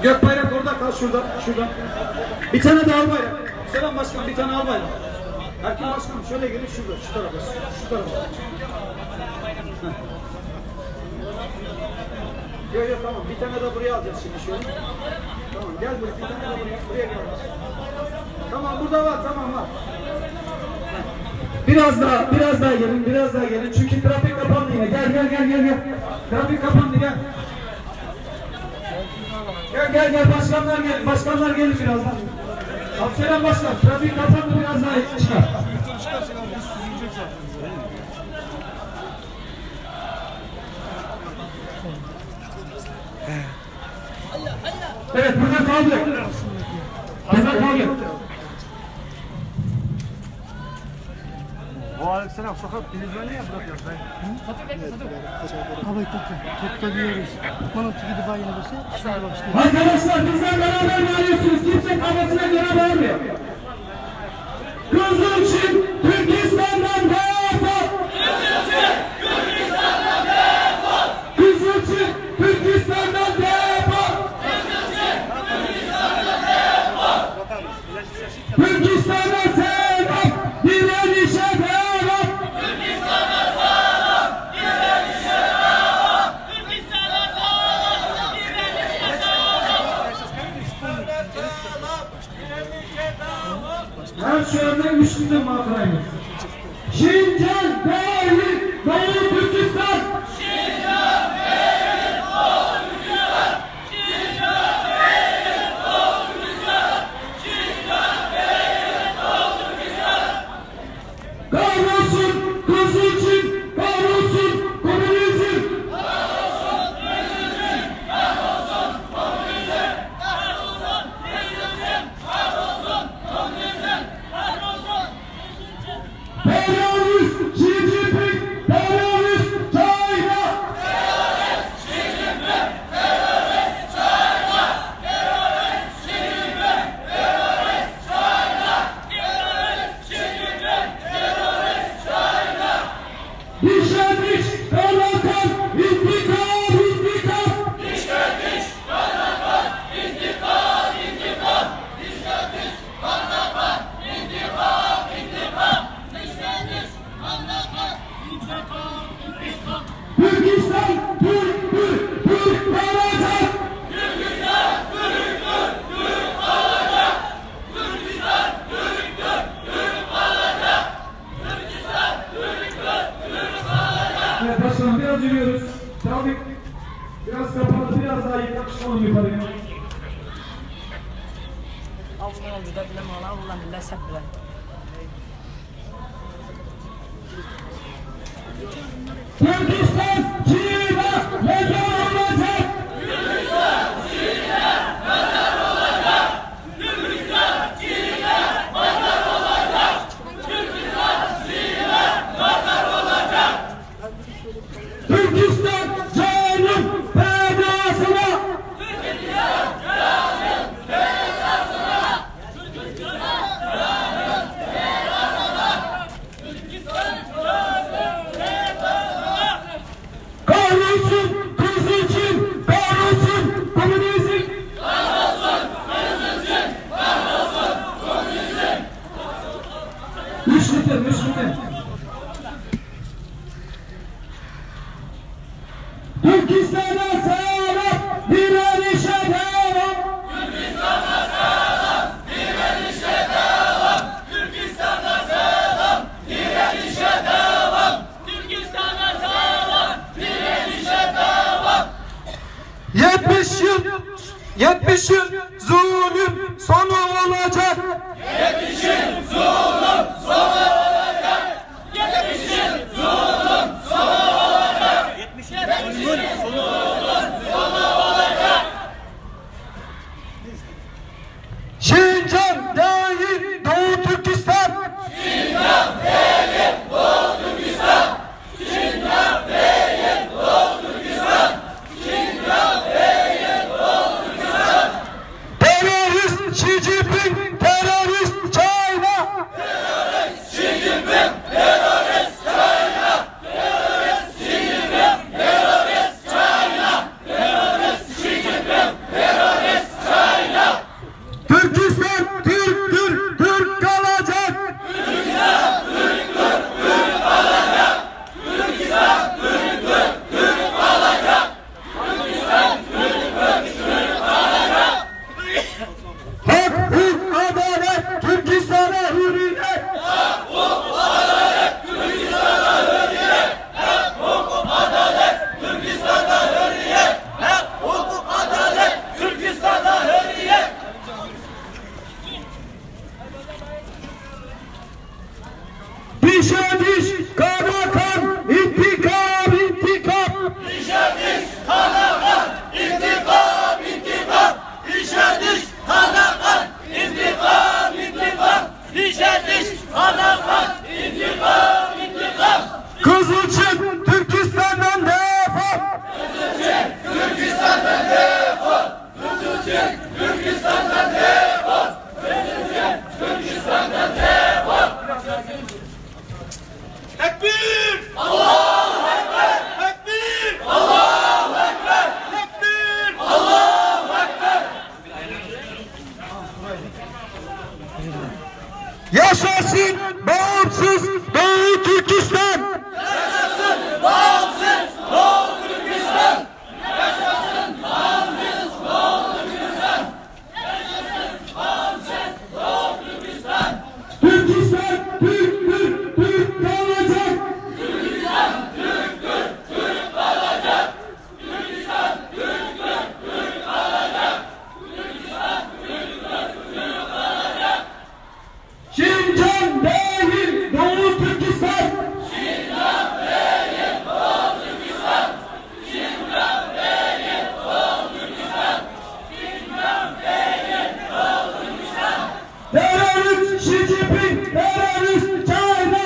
Tamam, gök bayrak orada kal, şurada. Bir tane de al bayrak. Selam başkan, bir tane al bayrak. Erkin başkanım şöyle gelin, şurada, şu tarafa. Yok tamam, bir tane de buraya alacağız şimdi şöyle. Tamam, gel buraya, bir tane de buraya gel. Tamam, burada var, tamam var. Biraz daha gelin, çünkü trafik kapandı yine. Gel. Trafik kapandı, gel. Gel, başkanlar gelin birazdan. Selam başkan, trafik kapandı, biraz daha çıkar. Evet, burada kaldı. O Alexander sokak televizyonu ya bırakıyoruz ben. Havayı topta diyoruz. Bana gidip aynı bası. Sağ başlıyor. Arkadaşlar bizden beraber bağırıyorsunuz. Kimse kafasına göre bağırmıyor. Kızılçin Türkistan'dan defol! Kızılçin Türkistan'dan defol! Türkistan'a selam! Direnişe devam! Her şehirde güçlüdür Matray'ımız. Şincan değil, Doğu Türkistan. Şincan değil, Doğu Türkistan. Şincan değil, Doğu Türkistan. Şincan değil, Doğu Türkistan. Kahrolsun Kızılçin, kahrolsun komünizm. Kahrolsun Kızılçin, kahrolsun komünizm. Kahrolsun Kızılçin, kahrolsun komünizm. Terörist Xi Jinping, terörist China. Terörist Xi Jinping, terörist China. Terörist Xi Jinping, terörist China. Terörist Xi Jinping, terörist China. Dişe diş, kana kan, intikam. Dişe diş, kana kan, intikam. Dişe diş, kana kan, intikam. Türkistan, Türk kalacak. Türkistan, Türk kalacak. Türkistan, Türk kalacak. Türkistan, Türk kalacak. Evet başkanım, biraz yürüyoruz. Trafik biraz kapalı, biraz daha yaklaşalım yukarıya. Allah oldu da bilmem Allah billah sabır. Türkistan, Çin'e mezar olacak. Türkistan, Çin'e mezar olacak. Türkistan, Çin'e mezar olacak. Türkistan, Çin'e mezar olacak. Türkistan, canım fedasına. Türkistan, canım fedasına. Türkistan, canım fedasına. Türkistan, kahrolsun Kızılçin, kahrolsun komünizm. Kahrolsun Kızılçin, kahrolsun komünizm. Müşritin. Türkistan'a selam, direnişe devam. Türkistan'a selam, direnişe devam. Türkistan'a selam, direnişe devam. Türkistan'a selam, direnişe devam. 70 yıl zulüm sonu olacak. 70 yıl zulüm sonu olacak. 70 yıl zulüm sonu olacak. 70 yıl zulüm sonu olacak. Şincan değil Doğu Türkistan. Şincan değil Doğu Türkistan. Şincan değil Doğu Türkistan. Şincan değil Doğu Türkistan. Terörist Xi Jinping, terörist China. Terörist Xi Jinping, terörist China. Terörist Xi Jinping, terörist China. Kızılçin Türkistan'dan defol. Tekbir! Allahu Ekber! Tekbir! Allahu Ekber! Tekbir! Allahu Ekber! Yaşasın bağımsız Doğu Türkistan. Yaşasın bağımsız Doğu Türkistan! Türkistan Türk kalacak. Şincan değil Doğu Türkistan. Terörist Xi Jinping, terörist China.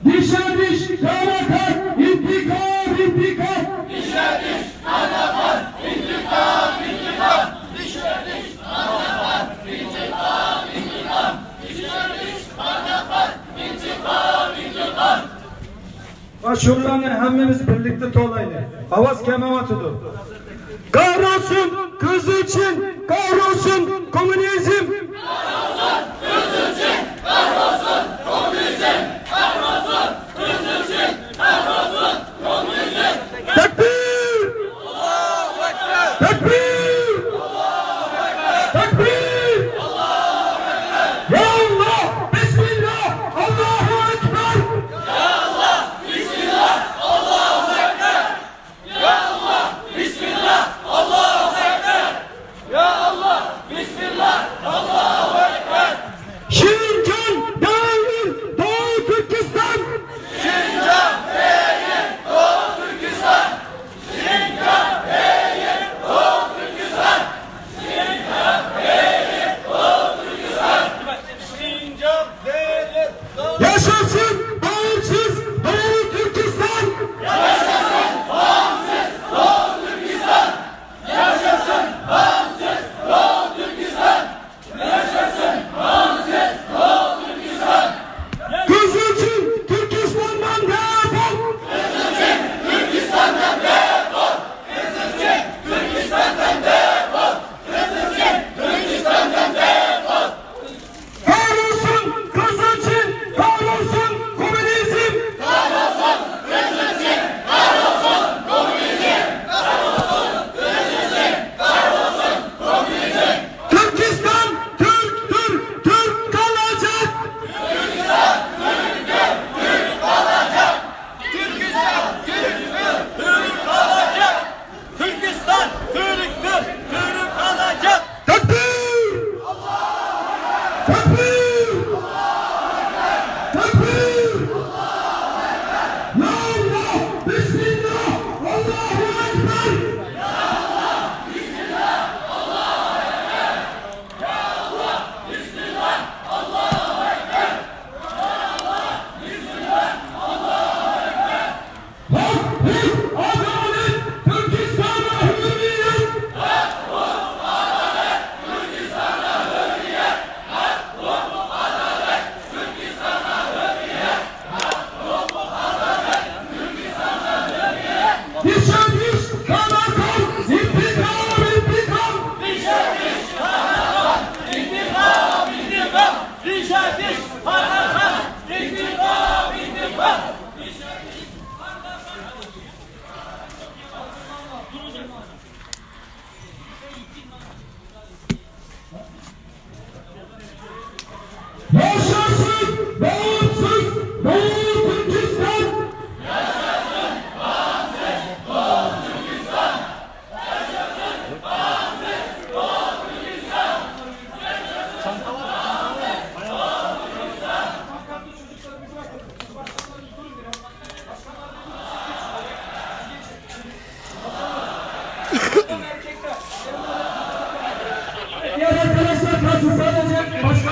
Dişe diş, kana kan, intikam, intikam. Başvurulanı hemmimiz birlikte tolaylı. Havas kemavatıdır. Kahrolsun Kızılçin, kahrolsun komünizm. Tekbir! Tekbir! Tekbir! Ya Allah! Bismillah! Allahu Ekber! Şincan değil Doğu Türkistan. Şincan değil Doğu Yaşasın bağımsız Doğu Türkistan. Kızılçin Türkistan'dan defol. Kahrolsun Kızılçin, kahrolsun komünizm. Türkistan Türk kalacak. Türkistan Türktür, Türk kalacak. Tekbir! Tekbir! Tekbir! Ya Allah! Bismillah! Allahu Ekber! Hak, hukuk, adalet, Türkistan'a hürriyet! Dişe diş, kana kan, intikam, intikam! Yaşasın bağımsız Doğu Türkistan!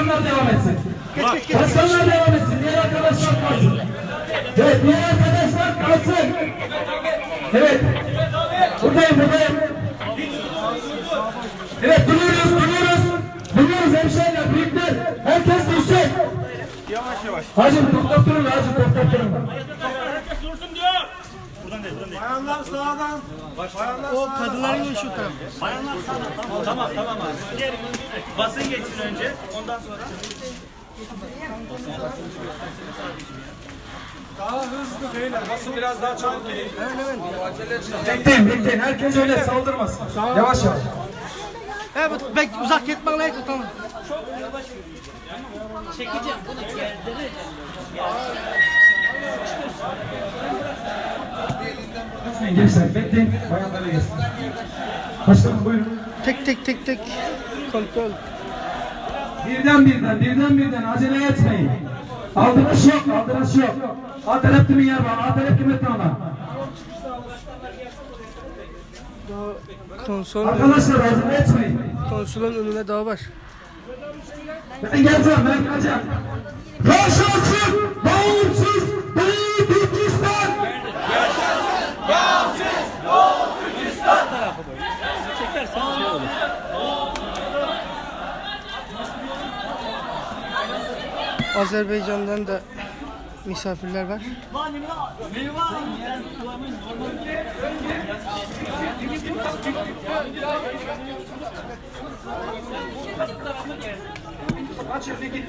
başkanlar devam etsin. Başkanlar devam etsin. Diğer arkadaşlar kalsın. Evet, diğer arkadaşlar kalsın. Evet. Buradayım. Evet, duruyoruz hemşehriler, büyükler. Herkes dursun. Yavaş. Hacı toprak durun. Herkes dursun diyor. Buradan değil. Bayanlar sağdan. Bayanlar O sağdan. kadınların yolu şu taraf. Bayanlar sağdan. Tamam abi. Diğer basın geçsin önce. Ondan sonra. Daha hızlı beyler. Basın biraz daha çabuk gelin. Bekleyin. Herkes öyle saldırmasın. Yavaş. Evet, uzak gitmen lazım, tamam. Çekeceğim bunu gerdireceğim. Gençler bekleyin. Bayanlara gelsin. Başkanım buyurun. Tek kontrol. Birden acele etmeyin. Aldırış yok. Alt taraf kimin yer var? Alt taraf kimin tamam. Arkadaşlar acele etmeyin. Konsolun önüne daha var. Ben geleceğim. Yaşasın bağımsız Doğu Türkistan! Azerbaycan'dan da misafirler var. Kaç yılda git.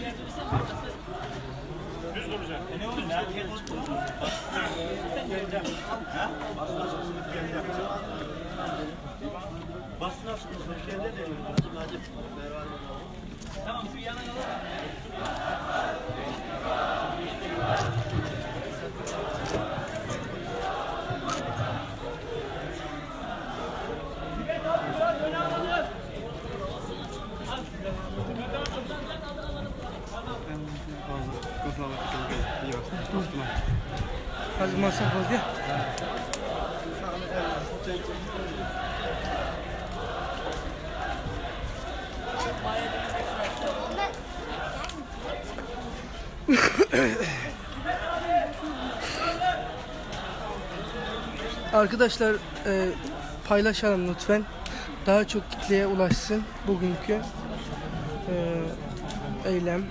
Basın açtınız. Tamam şu yana Hadi masa koy gel. Arkadaşlar paylaşalım lütfen. Daha çok kitleye ulaşsın bugünkü eylem.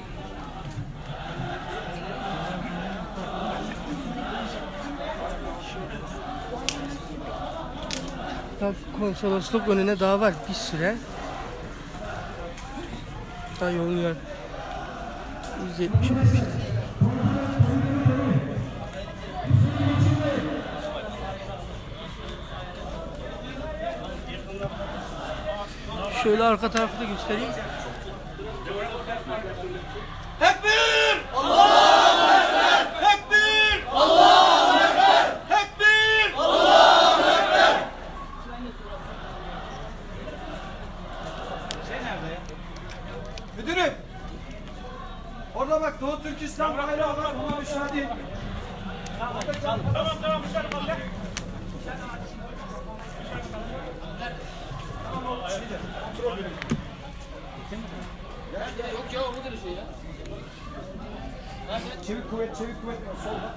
Konsolosluk önüne daha var bir süre. Daha yolun yer. 170. Şöyle arka tarafı da göstereyim. Tekbir! Allahu Ekber! Tekbir! Allahu Ekber! Tekbir! Allahu Ekber! Müdürüm. Orada bak Doğu Türkistan bayrağı var. Buna müsaade edin. Tamam dışarı bak. Çevik kuvvet. Solda.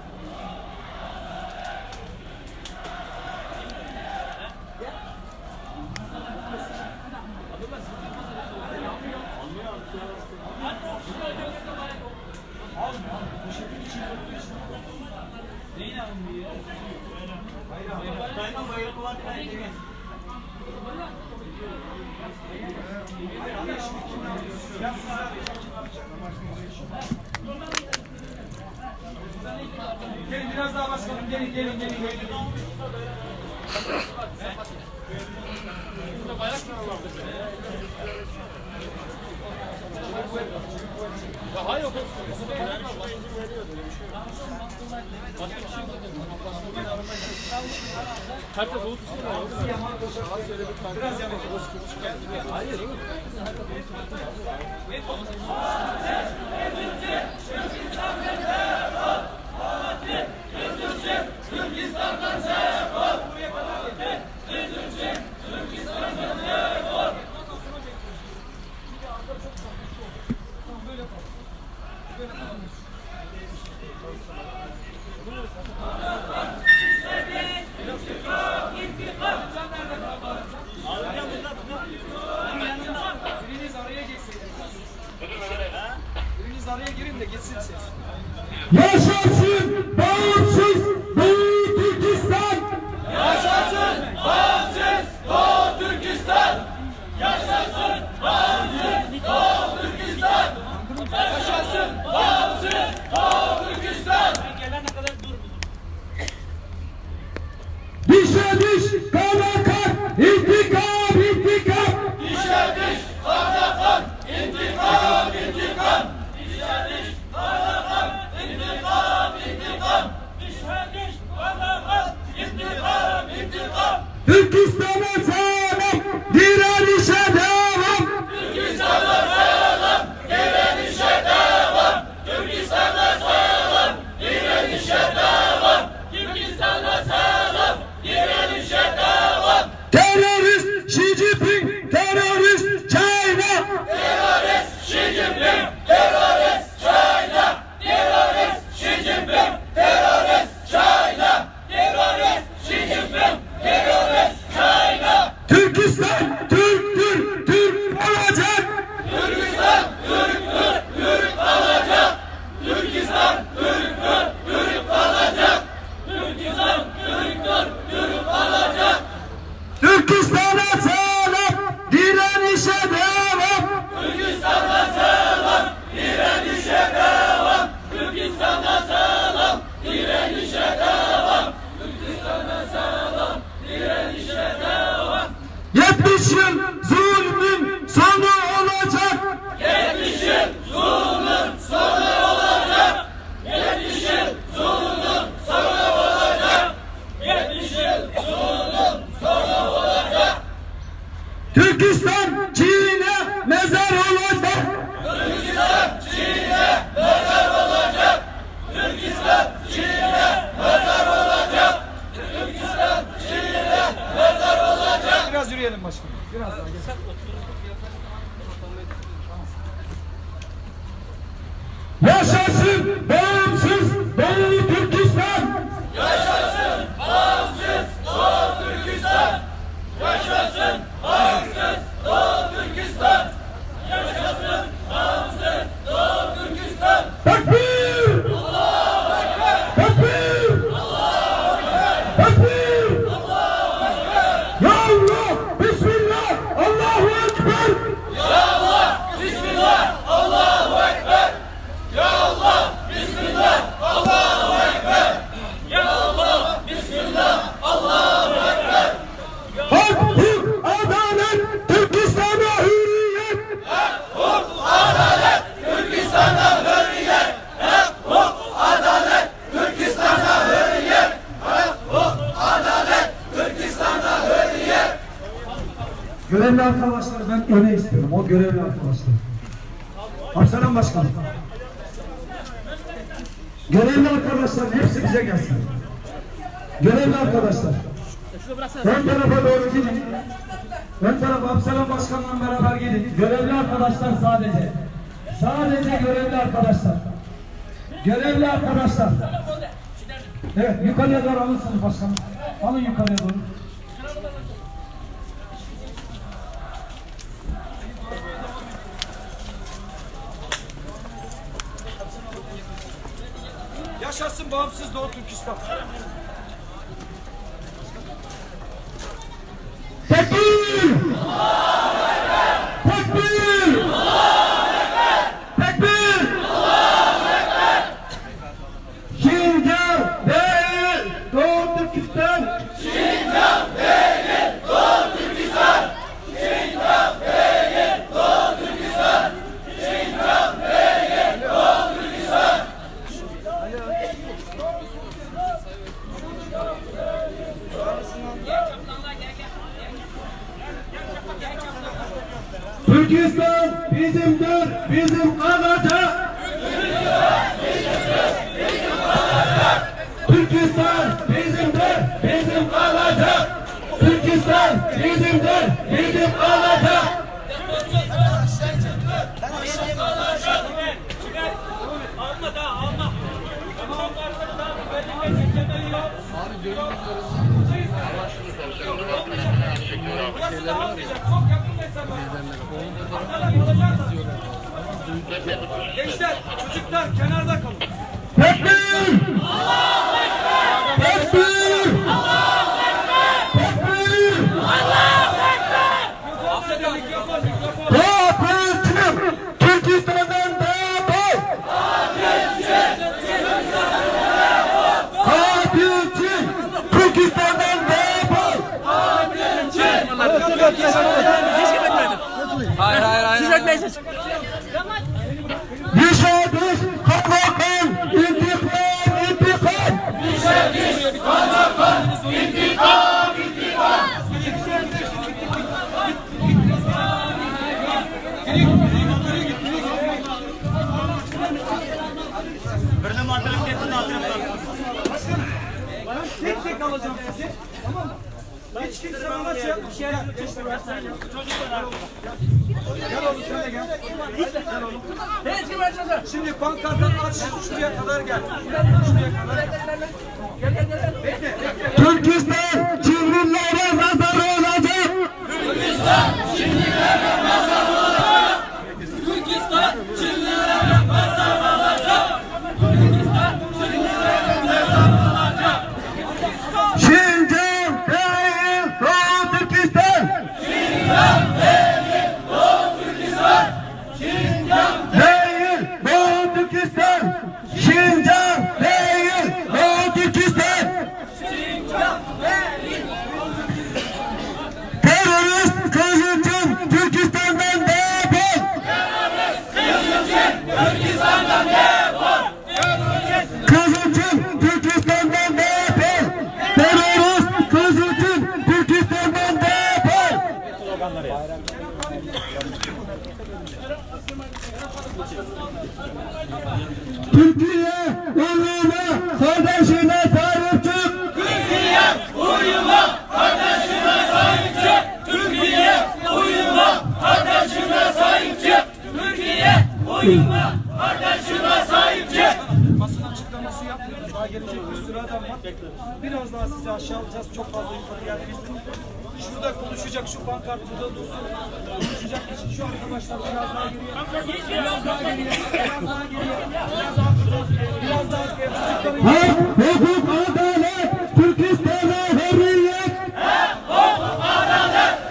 Gelin biraz daha başlayalım. Gelin. Yaşasın bağımsız Doğu Türkistan! Yaşasın bağımsız Doğu Türkistan! Yaşasın bağımsız Doğu Türkistan! Yaşasın bağımsız Doğu Türkistan! Gelene kadar dur. Dişe diş, kana kan, intikam, intikam! Dişe diş, kana kan, intikam, intikam! Dişe diş, kana kan, intikam, intikam! Dişe diş, kana kan, intikam, intikam! Türkistan'a sağlam, direnişe devam! Türkistan'a sağlam, direnişe devam! Türkistan'a sağlam, direnişe devam! Türkistan'a sağlam, direnişe devam! Terörist Xi Jinping, terörist China! Terörist Xi Jinping, terörist China! Terörist Xi Jinping, terörist China! Terörist Xi Jinping, terörist China! Türkistan, Türk olacak! Türkistan, Türk kalacak! Türkistan, Türk kalacak! Türkistan, Türk kalacak! Türkistan'a sağlam, direnişe devam! Türkistan'a sağlam, direnişe devam! Türkistan'a sağlam, direnişe devam! Türkistan'a sağlam, direnişe devam! 70 yıl zulmün sonu olacak! 70 yıl zulmün sonu olacak! 70 yıl zulmün sonu olacak! 70 yıl zulmün sonu olacak! Türkistan Çin'e mezar olacak! Türkistan Çin'e mezar olacak! Türkistan Çin'e mezar olacak! Türkistan Çin'e mezar olacak! Biraz yürüyelim başkanım. Biraz daha. Yaşasın bağımsız Doğu Türkistan! Yaşasın bağımsız Doğu Türkistan! Yaşasın bağımsız Doğu Türkistan! Yaşasın bağımsız Doğu Türkistan! Takbir! Takbir! Takbir! Ya Allah! Bismillah! Allahu Ekber! Ya Allah! Bismillah! Allahu Ekber! Ya Allah! Bismillah! Allahu Ekber! Ya Allah! Bismillah! Allahu Ekber! Hak, hukuk, adalet, Türkistan'a hürriyet! Hukuk, adalet, Türkistan'a hürriyet! Hak, hukuk, adalet, Türkistan'a hürriyet! Hak, hukuk, adalet, Türkistan'a hürriyet! Görevli arkadaşlar ben öne istiyorum. O görevli arkadaşlar. Absalom Başkanım. Görevli arkadaşların hepsi bize gelsin. Görevli arkadaşlar. Ön tarafa doğru gidin. Ön tarafa Absalom Başkan'la beraber gidin. Görevli arkadaşlar sadece. Sadece görevli arkadaşlar. Görevli arkadaşlar. Evet yukarıya doğru alınsınız başkanım. Alın yukarıya doğru. Yaşasın bağımsız Doğu Türkistan. Tekbir! Tekbir! Tekbir! Şincan değil Doğu Türkistan! Şincan değil, Doğu Türkistan! Şincan değil, Doğu Türkistan! Şincan değil, Doğu Türkistan! Türkistan bizimdir, bizim kalacak! Türkistan bizimdir, bizim kalacak! Türkistan bizimdir, bizim kalacak! Alma daha alma. Tamam kardeşim daha güvenlik geçeceğim yok. Burası da almayacak. Çok yakın mesafe. Adalet olacak mı? Gençler, çocuklar kenarda kalın. Tekbir! Tekbir! Tekbir! Takipçim! Türkistan'dan defol! Takipçim! Türkistan'dan defol! Siz etmeyin. Dışa dış, kalkın, intikam, intikam! Birine mandalım getirin altına. Tek tek alacağım sizi. Tamam mı? Hiç kimse bana şey yapmış. Gel. Çocuklar Gel oğlum şöyle gel. Gel oğlum. Şimdi pankartın aç şuraya kadar gel. Şuraya kadar. Bekle. Türkistan, Çinlilere nazar olacak! Şincan değil, Doğu Türkistan! Değil, Doğu Türkistan! Şincan değil, Doğu Türkistan! Terörist kızılcın Türkistan'dan defol! Kızılcın Türkistan'dan defol! Terörist kızılcın Türkistan'dan defol! Türkiye uyuma kardeşine sahip çık! Türkiye uyuma kardeşine sahip çık. Türkiye uyuma kardeşine sahip çık. Türkiye uyuma kardeşine sahip çık. Basın açıklaması yapmıyoruz. Daha gelecek bir sürü adam var. Biraz daha sizi aşağı alacağız. Çok fazla yukarı geldiğinizde. Şurada konuşacak şu pankart burada dursun. Konuşacak için şu arkadaşlar biraz daha geriye. Biraz daha geriye. Biraz daha geriye. Biraz daha geriye. Çocukların Hak, hukuk, adalet, Türkistan'a hürriyet!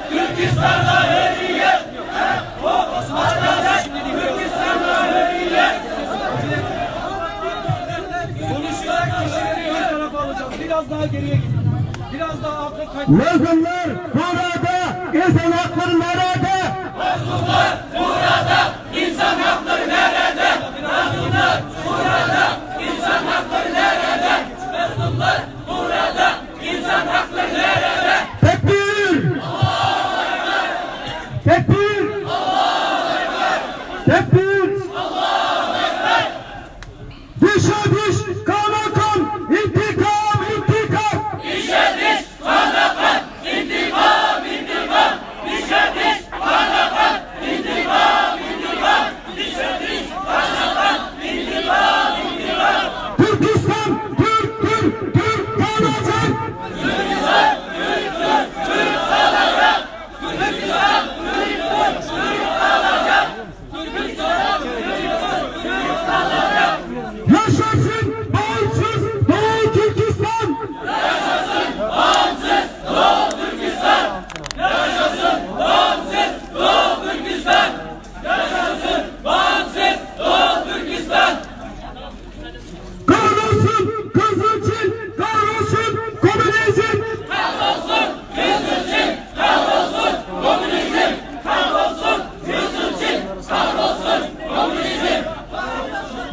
Türkistan'da hürriyet. Türkistan'da hürriyet. konuşarak kişileri ön tarafa alacağız. Biraz daha geriye gidin. Biraz daha arka kayıt. Mazlumlar burada, insan hakları nerede? Mazlumlar burada, insan hakları nerede? Mazlumlar burada, insan hakları nerede? Mazlumlar burada, insan hakları nerede? Tekbir! Tekbir! Tekbir! Dışa dış, kana kan, intikam, intikam! İşe diş, kana kan, intikam, intikam. İşe diş, kana kan, intikam, intikam. İşe diş, kana kan, intikam, intikam. Türkistan, Türk, Türk, Türk kalacak! Türkistan, Türk, Türk, Türk kalacak. Türkistan, Türk, Türk, Türk kalacak. Türkistan, Türk, Türk, Türk kalacak. Yaşasın bağımsız Doğu Türkistan! Yaşasın bağımsız Doğu Türkistan. Yaşasın bağımsız Doğu Türkistan. Yaşasın bağımsız Doğu Türkistan. Kahrolsun Kızılçin, kahrolsun komünizm! Kahrolsun Kızılçin, kahrolsun komünizm. Kahrolsun Kızılçin, kahrolsun komünizm.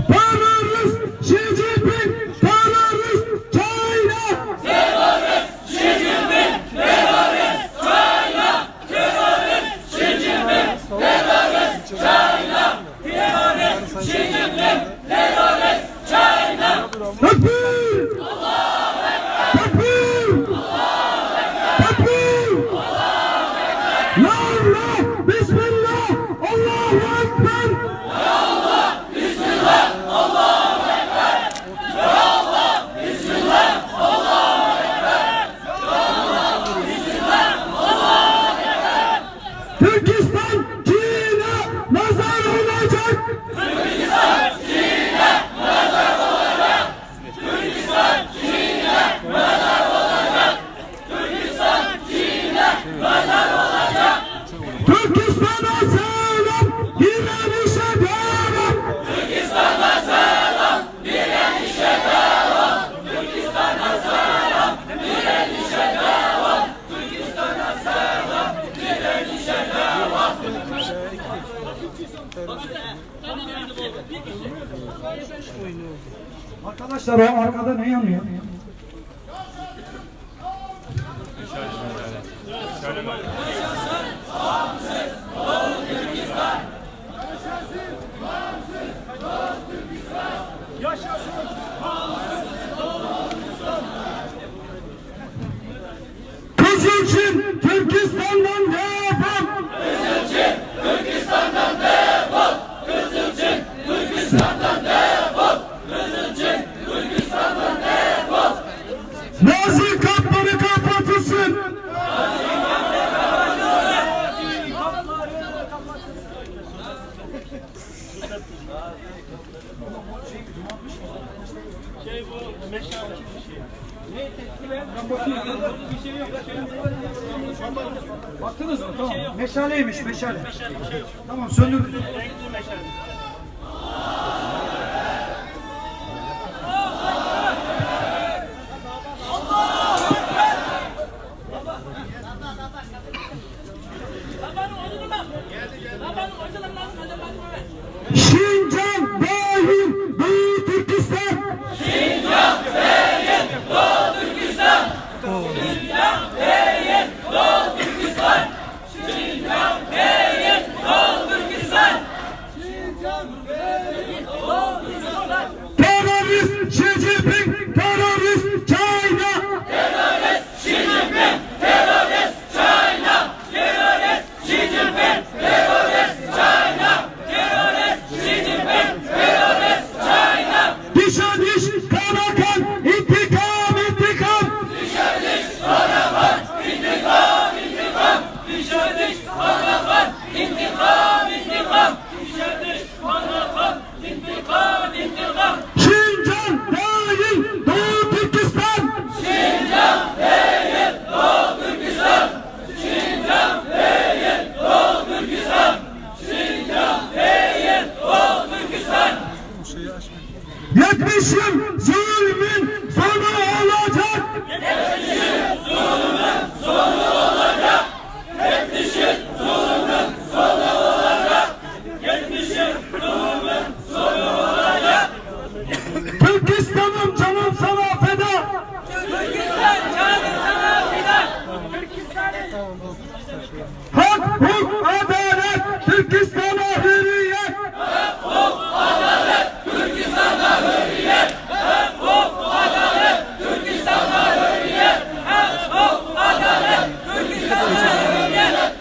Terörist Xi Jinping, terörist China! Terörist Xi Jinping, terörist China. Terörist Xi Jinping, terörist China. Terörist Xi Jinping, terörist China. Tekbir! Tekbir! Tekbir! Ya Allah! Bismillah! Allahu Ekber! Türkistan, Çin'e nazar olacak! Türkistan'a selam, direnişe devam. Türkistan'a selam, direnişe devam. Türkistan'a selam, direnişe devam. Türkistan'a selam, direnişe devam. Arkadaşlar o arkada ne yanıyor? Kızılçin Türkistan'dan defol. Kızılçin, Türkistan'dan defol. Kızılçin, Türkistan'dan defol. Kızılçin, Türkistan'dan defol. Nazi kampları kapatılsın. Baktınız mı? Tamam. Meşaleymiş meşale. Tamam söndürdüm. Şincan dahil Doğu Türkistan. Şincan değil, Doğu Türkistan. Şincan değil, Doğu Türkistan. Şincan değil, Doğu Türkistan. Şincan değil, Doğu Türkistan. Terörist Xi Jinping, terörist China. Terörist Xi Jinping, terörist China. Terörist Xi Jinping, terörist China. Terörist Xi Jinping, terörist China. Dişe diş, kana kan, intikam, intikam. Dişe diş, kana kan, intikam, intikam. Dişe diş, kana kan, intikam, intikam. Dişe diş, kana kan, intikam, intikam. Şincan dahil Doğu Türkistan. Şincan değil, Doğu Türkistan. Şincan değil, Doğu Türkistan. Şincan değil, Doğu Türkistan. 70 yıl zulmün sonu olacak. 70 yıl zulmün sonu olacak. 70 yıl zulmün sonu olacak. 70 yıl zulmün sonu olacak. Türkistan'ım canım sana feda. Türkistan canım sana fidan. Hak, hukuk, adalet, Türkistan'a hürriyet. Hukuk, adalet, Türkistan'da hürriyet. Hukuk, adalet, Türkistan'da hürriyet. Hukuk, adalet, Türkistan'da hürriyet.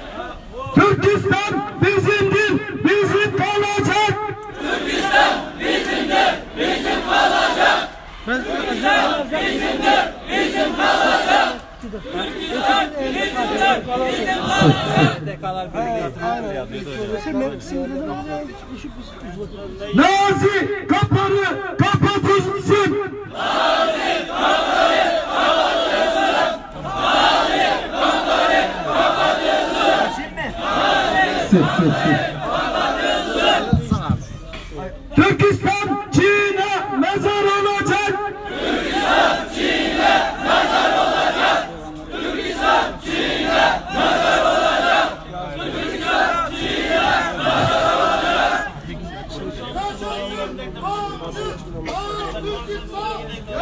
Türkistan bizimdir, bizim kalacak. Türkistan bizimdir, bizim kalacak. Türkistan bizimdir, bizim kalacak. Türkistan bizimdir, bizim kalacak. Nazi kapları kapatılsın. Nazi kapları kapatılsın. Nazi kapları kapatılsın. Türkistan Çin'e mezar olacak. Türkistan Çin'e mezar olacak. Türkistan Çin'e mezar olacak. Türkistan Çin'e mezar olacak.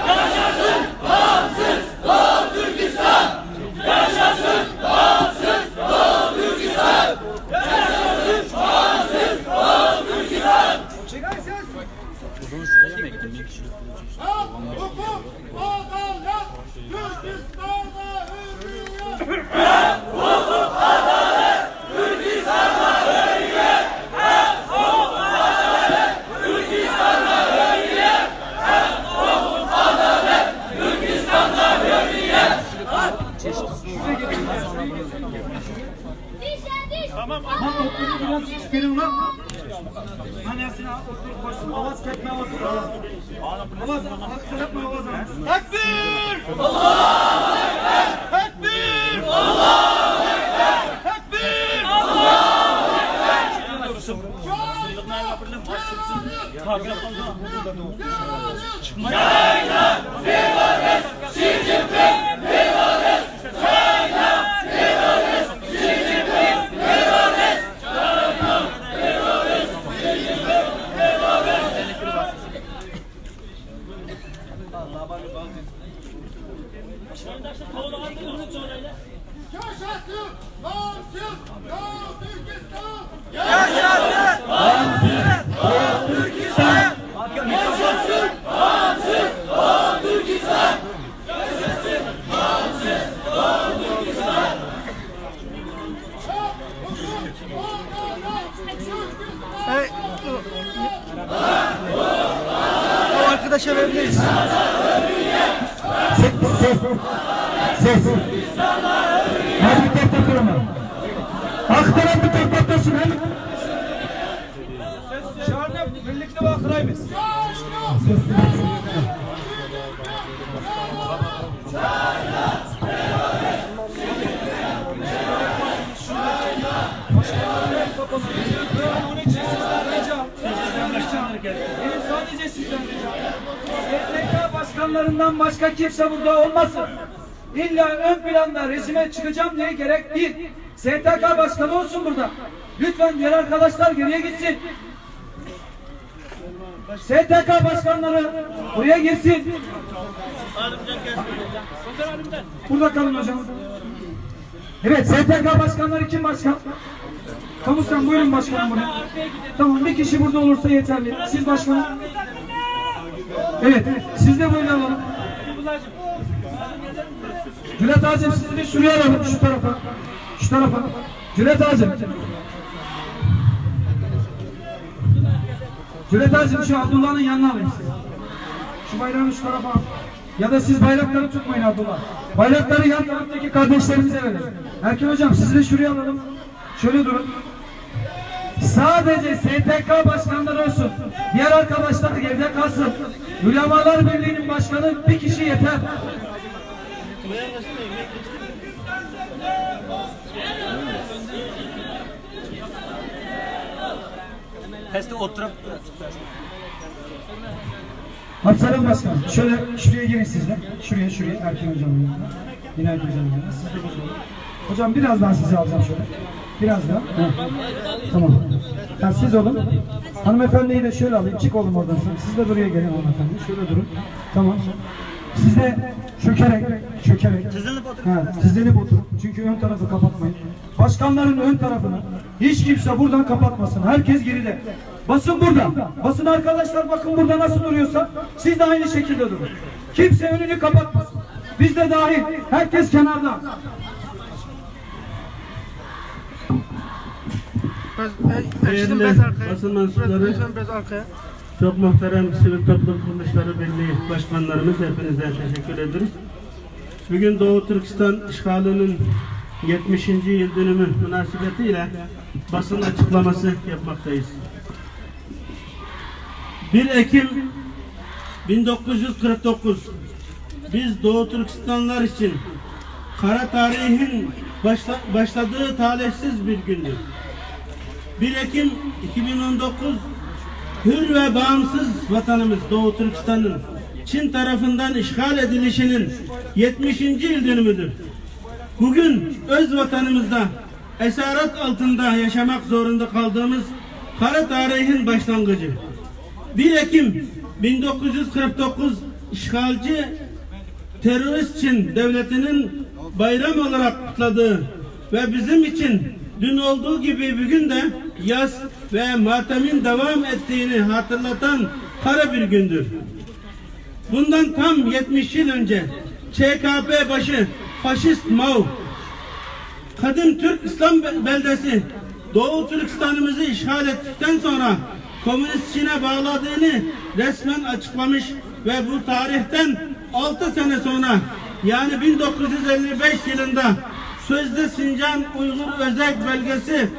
Yaşasın bağımsız Doğu Türkistan. Yaşasın bağımsız Doğu Türkistan. Yaşasın bağımsız Doğu Türkistan. Hukuk, adalet, Türkistan'da hürriyet. Hukuk, adalet, Türkistan'da hürriyet. Hukuk, adalet, Türkistan'da hürriyet. Hukuk, adalet, Türkistan'da hürriyet. Dişe diş, Tamam, biraz çıkarın lan. Annesine otur koşsun. Avaz ketme otur. Avaz hakkı yapma avaz. Tekbir! Allahu Ekber! Tekbir! Allahu Ekber! Tekbir! Allahu Ekber! Şahit! Vivarız! Xi Jinping! Vivarız! Şahit! Vivarız! Xi Jinping! Vivarız! Şahit! Vivarız! Xi Jinping! Vivarız! Yaşasın! Bağımsız! Doğu Türkistan! Yaşasın! Bağımsız! Doğu Türkistan! Yaşasın! Bağımsız! Doğu Türkistan! Yaşasın! Bağımsız! Doğu Türkistan! Hey, o arkadaşa verebiliriz. Ses. Hadi bir tek tek durma. Aktaran bir tek tek dursun. Şahane birlikte bakırayız. Sadece sizden ricam. STK başkanlarından başka kimse burada olmasın. İlla ön planda resime çıkacağım diye gerek değil. STK başkanı olsun burada. Lütfen diğer arkadaşlar geriye gitsin. STK başkanları buraya girsin. Burada kalın hocam. Evet, STK başkanları kim başkan? Kamusan buyurun başkanım buraya. Tamam, bir kişi burada olursa yeterli. Siz başkanım. Evet, siz de buyurun alalım. Cület Ağacım sizi de şuraya alalım, şu tarafa. Şu tarafa. Cület Ağacım. Cület Ağacım şu Abdullah'ın yanına alayım sizi. Şu bayrağını şu tarafa al. Ya da siz bayrakları tutmayın Abdullah. Bayrakları yan taraftaki kardeşlerimize verin. Erkin hocam sizi de şuraya alalım. Şöyle durun. Sadece STK başkanları olsun. Diğer arkadaşlar geride kalsın. Ulemalar Birliği'nin başkanı bir kişi yeter. Testi oturup Hapsarım Başkan, şöyle şuraya girin siz de. Şuraya Erkin hocamın yanına. Yine Erkin hocamın yanına. Siz de burada olun. Hocam birazdan sizi alacağım şöyle. Biraz daha. Tamam. Yani siz olun. Hanımefendiyi de şöyle alayım. Çık oğlum oradan sen. Siz de buraya gelin hanımefendi. Şöyle durun. Tamam. Siz de çökerek. Tizlenip oturun. Çünkü ön tarafı kapatmayın. Başkanların ön tarafını hiç kimse buradan kapatmasın. Herkes geride. Basın burada. Basın arkadaşlar bakın burada nasıl duruyorsa siz de aynı şekilde durun. Kimse önünü kapatmasın. Biz de dahil. Herkes kenarda. Değerli basın mensupları, biraz arkaya. çok muhterem Sivil Toplum Kuruluşları Birliği Başkanlarımız, hepinize teşekkür ederiz. Bugün Doğu Türkistan işgalinin 70. yıl dönümü münasebetiyle basın açıklaması yapmaktayız. 1 Ekim 1949 biz Doğu Türkistanlar için kara tarihin başladığı talihsiz bir gündür. 1 Ekim 2019 hür ve bağımsız vatanımız Doğu Türkistan'ın Çin tarafından işgal edilişinin 70. yıl dönümüdür. Bugün öz vatanımızda esaret altında yaşamak zorunda kaldığımız kara tarihin başlangıcı. 1 Ekim 1949 işgalci terörist Çin devletinin bayram olarak kutladığı ve bizim için dün olduğu gibi bugün de yas ve matemin devam ettiğini hatırlatan kara bir gündür. Bundan tam 70 yıl önce ÇKP başı faşist Mao, kadim Türk İslam beldesi Doğu Türkistan'ımızı işgal ettikten sonra Komünist Çin'e bağladığını resmen açıklamış ve bu tarihten 6 sene sonra yani 1955 yılında sözde Sincan Uygur Özerk Belgesi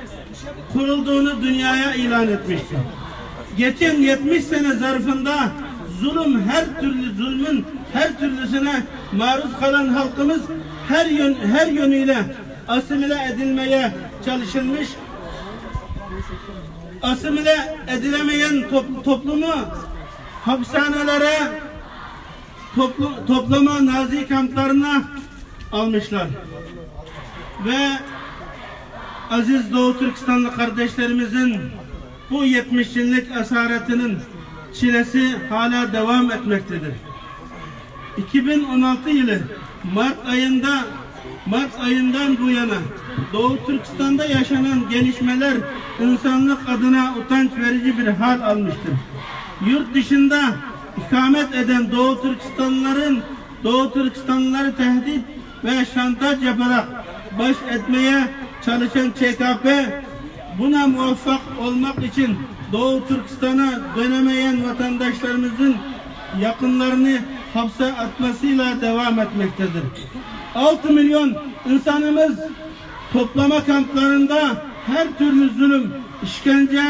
kurulduğunu dünyaya ilan etmiştir. Geçen 70 sene zarfında zulüm, zulmün her türlüsüne maruz kalan halkımız her yönüyle asimile edilmeye çalışılmış, asimile edilemeyen toplumu hapishanelere, toplama Nazi kamplarına almışlar. Ve aziz Doğu Türkistanlı kardeşlerimizin bu 70 yıllık esaretinin çilesi hala devam etmektedir. 2016 yılı Mart ayından bu yana Doğu Türkistan'da yaşanan gelişmeler insanlık adına utanç verici bir hal almıştır. Yurt dışında ikamet eden Doğu Türkistanlıları tehdit ve şantaj yaparak baş etmeye çalışan ÇKP buna muvaffak olmak için Doğu Türkistan'a dönemeyen vatandaşlarımızın yakınlarını hapse atmasıyla devam etmektedir. 6 milyon insanımız toplama kamplarında her türlü zulüm, işkence,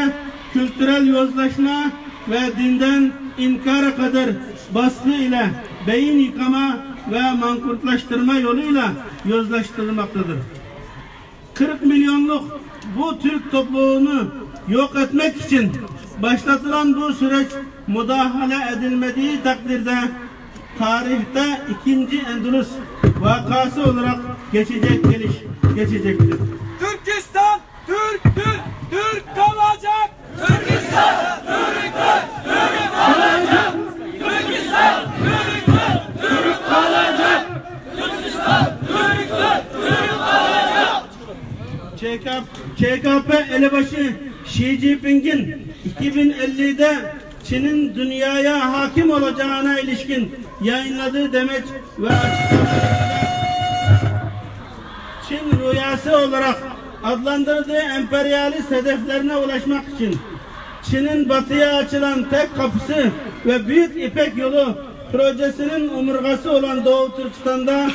kültürel yozlaşma ve dinden inkara kadar baskı ile beyin yıkama ve mankurtlaştırma yoluyla yozlaştırılmaktadır. 40 milyonluk bu Türk topluluğunu yok etmek için başlatılan bu süreç müdahale edilmediği takdirde tarihte 2. Endülüs vakası olarak geçecektir. Türkistan Türktür, Türk kalacak. Türkistan Türktür, Türk kalacak. Türkistan Türktür, Türk kalacak. Türkistan Türktür, Türk kalacak. ÇKP elebaşı Xi Jinping'in 2050'de Çin'in dünyaya hakim olacağına ilişkin yayınladığı demeç ve açıklamalarında Çin rüyası olarak adlandırdığı emperyalist hedeflerine ulaşmak için Çin'in batıya açılan tek kapısı ve Büyük İpek Yolu projesinin omurgası olan Doğu Türkistan'da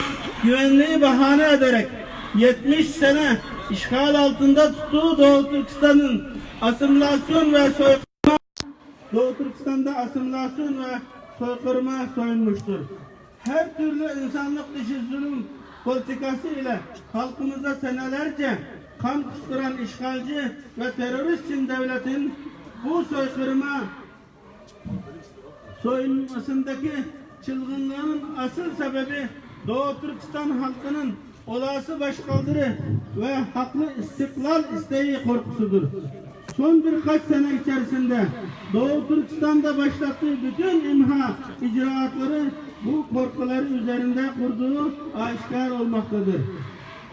güvenliği bahane ederek 70 sene işgal altında tuttuğu Doğu Türkistan'ın asimilasyon ve soykırıma soyunmuştur. Her türlü insanlık dışı zulüm politikası ile halkımıza senelerce kan kusturan işgalci ve terörist Çin devletin bu soyunmasındaki çılgınlığın asıl sebebi Doğu Türkistan halkının olası başkaldırı ve haklı istiklal isteği korkusudur. Son birkaç sene içerisinde Doğu Türkistan'da başlattığı bütün imha icraatları bu korkuları üzerinde kurduğu aşikar olmaktadır.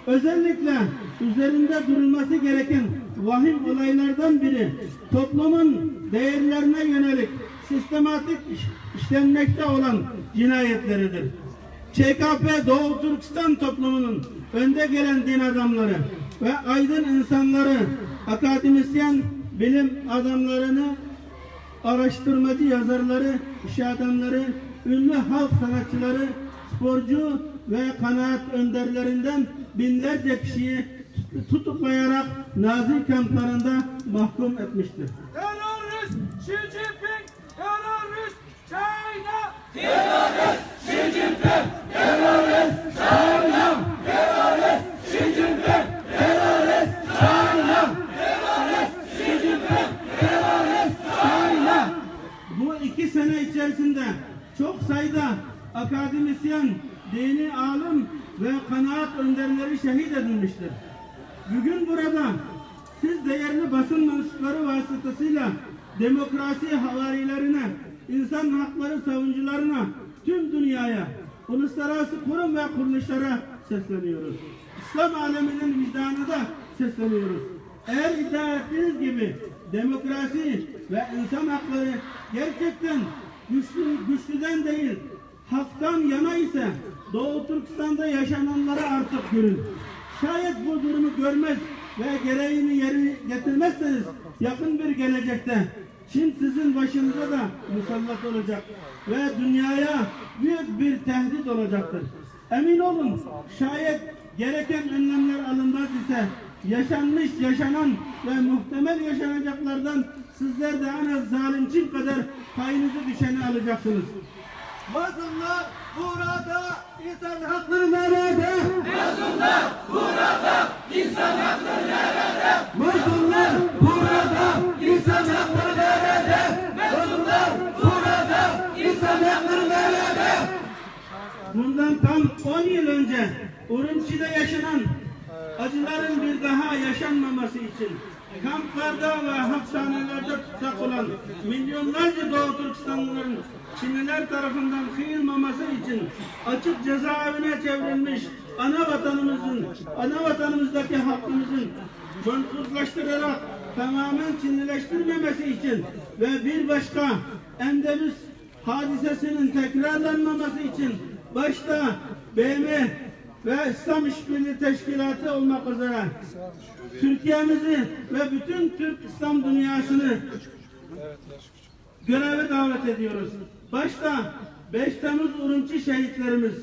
Özellikle üzerinde durulması gereken vahim olaylardan biri toplumun değerlerine yönelik sistematik işlenmekte olan cinayetleridir. ÇKP Doğu Türkistan toplumunun önde gelen din adamları ve aydın insanları, akademisyen bilim adamlarını, araştırmacı yazarları, iş adamları, ünlü halk sanatçıları, sporcu ve kanaat önderlerinden binlerce kişiyi tutuklayarak Nazi kamplarında mahkum etmiştir. Terörist Xi Jinping, terörist China. Terörist Xi Jinping, terörist China. Terörist Xi Jinping, terörist China. Terörist Xi Jinping, terörist China. Bu 2 sene içerisinde çok sayıda akademisyen, dini alim ve kanaat önderleri şehit edilmiştir. Bugün burada siz değerli basın mensupları vasıtasıyla demokrasi havarilerine, insan hakları savunucularına, tüm dünyaya, uluslararası kurum ve kuruluşlara sesleniyoruz. İslam aleminin vicdanına da sesleniyoruz. Eğer iddia ettiğiniz gibi demokrasi ve insan hakları gerçekten güçlüden değil, haktan yana ise Doğu Türkistan'da yaşananları artık görün. Şayet bu durumu görmez ve gereğini yerine getirmezseniz yakın bir gelecekte Çin sizin başınıza da musallat olacak ve dünyaya büyük bir tehdit olacaktır. Emin olun, şayet gereken önlemler alınmaz ise yaşanmış, yaşanan ve muhtemel yaşanacaklardan sizler de en az zalimçin kadar payınızı düşeni alacaksınız. Mazlumlar burada, insan Hakları nerede? Mazlumlar burada, insan hakları nerede? Mazlumlar burada, insan hakları nerede? Mazlumlar burada, insan hakları nerede? Bundan tam 10 yıl önce Urumçi'de yaşanan acıların bir daha yaşanmaması için kamplarda ve hapishanelerde tutsak olan milyonlarca Doğu Türkistanlıların Çinliler tarafından kıyılmaması için açık cezaevine çevrilmiş ana vatanımızdaki halkımızın mansuzlaştırarak tamamen Çinlileştirmemesi için ve bir başka Endülüs hadisesinin tekrarlanmaması için başta BM ve İslam İşbirliği Teşkilatı olmak üzere Türkiye'mizi ve bütün Türk İslam dünyasını göreve davet ediyoruz. Başta 5 Temmuz Urumçi şehitlerimiz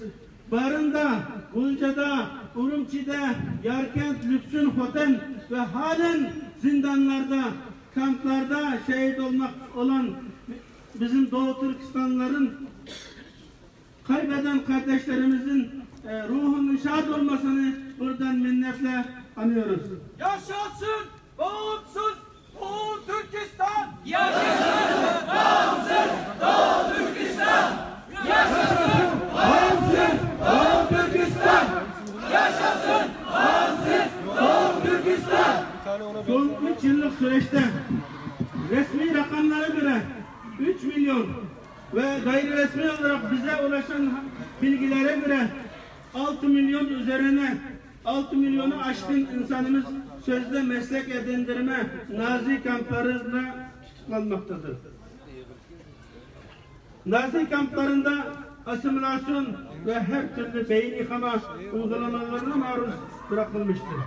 Barın'da, Gulca'da, Urumçi'de, Yarkent, Lüksün, Hoten ve halen zindanlarda, kamplarda şehit olmak olan bizim Doğu Türkistanlıların kaybeden kardeşlerimizin ruhunun şad olmasını buradan minnetle anıyoruz. yaşasın bağımsız Doğu Türkistan. Yaşasın bağımsız Doğu Türkistan! Yaşasın bağımsız Doğu Türkistan! Yaşasın bağımsız Doğu Türkistan! Son 3 yıllık süreçte resmi rakamlara göre 3 milyon ve gayri resmi olarak bize ulaşan bilgilere göre 6 milyon üzerine 6 milyonu aşkın insanımız sözde meslek edindirme Nazi kamplarında tutuklanmaktadır. Nazi kamplarında asimilasyon ve her türlü beyin yıkama uygulamalarına maruz bırakılmıştır.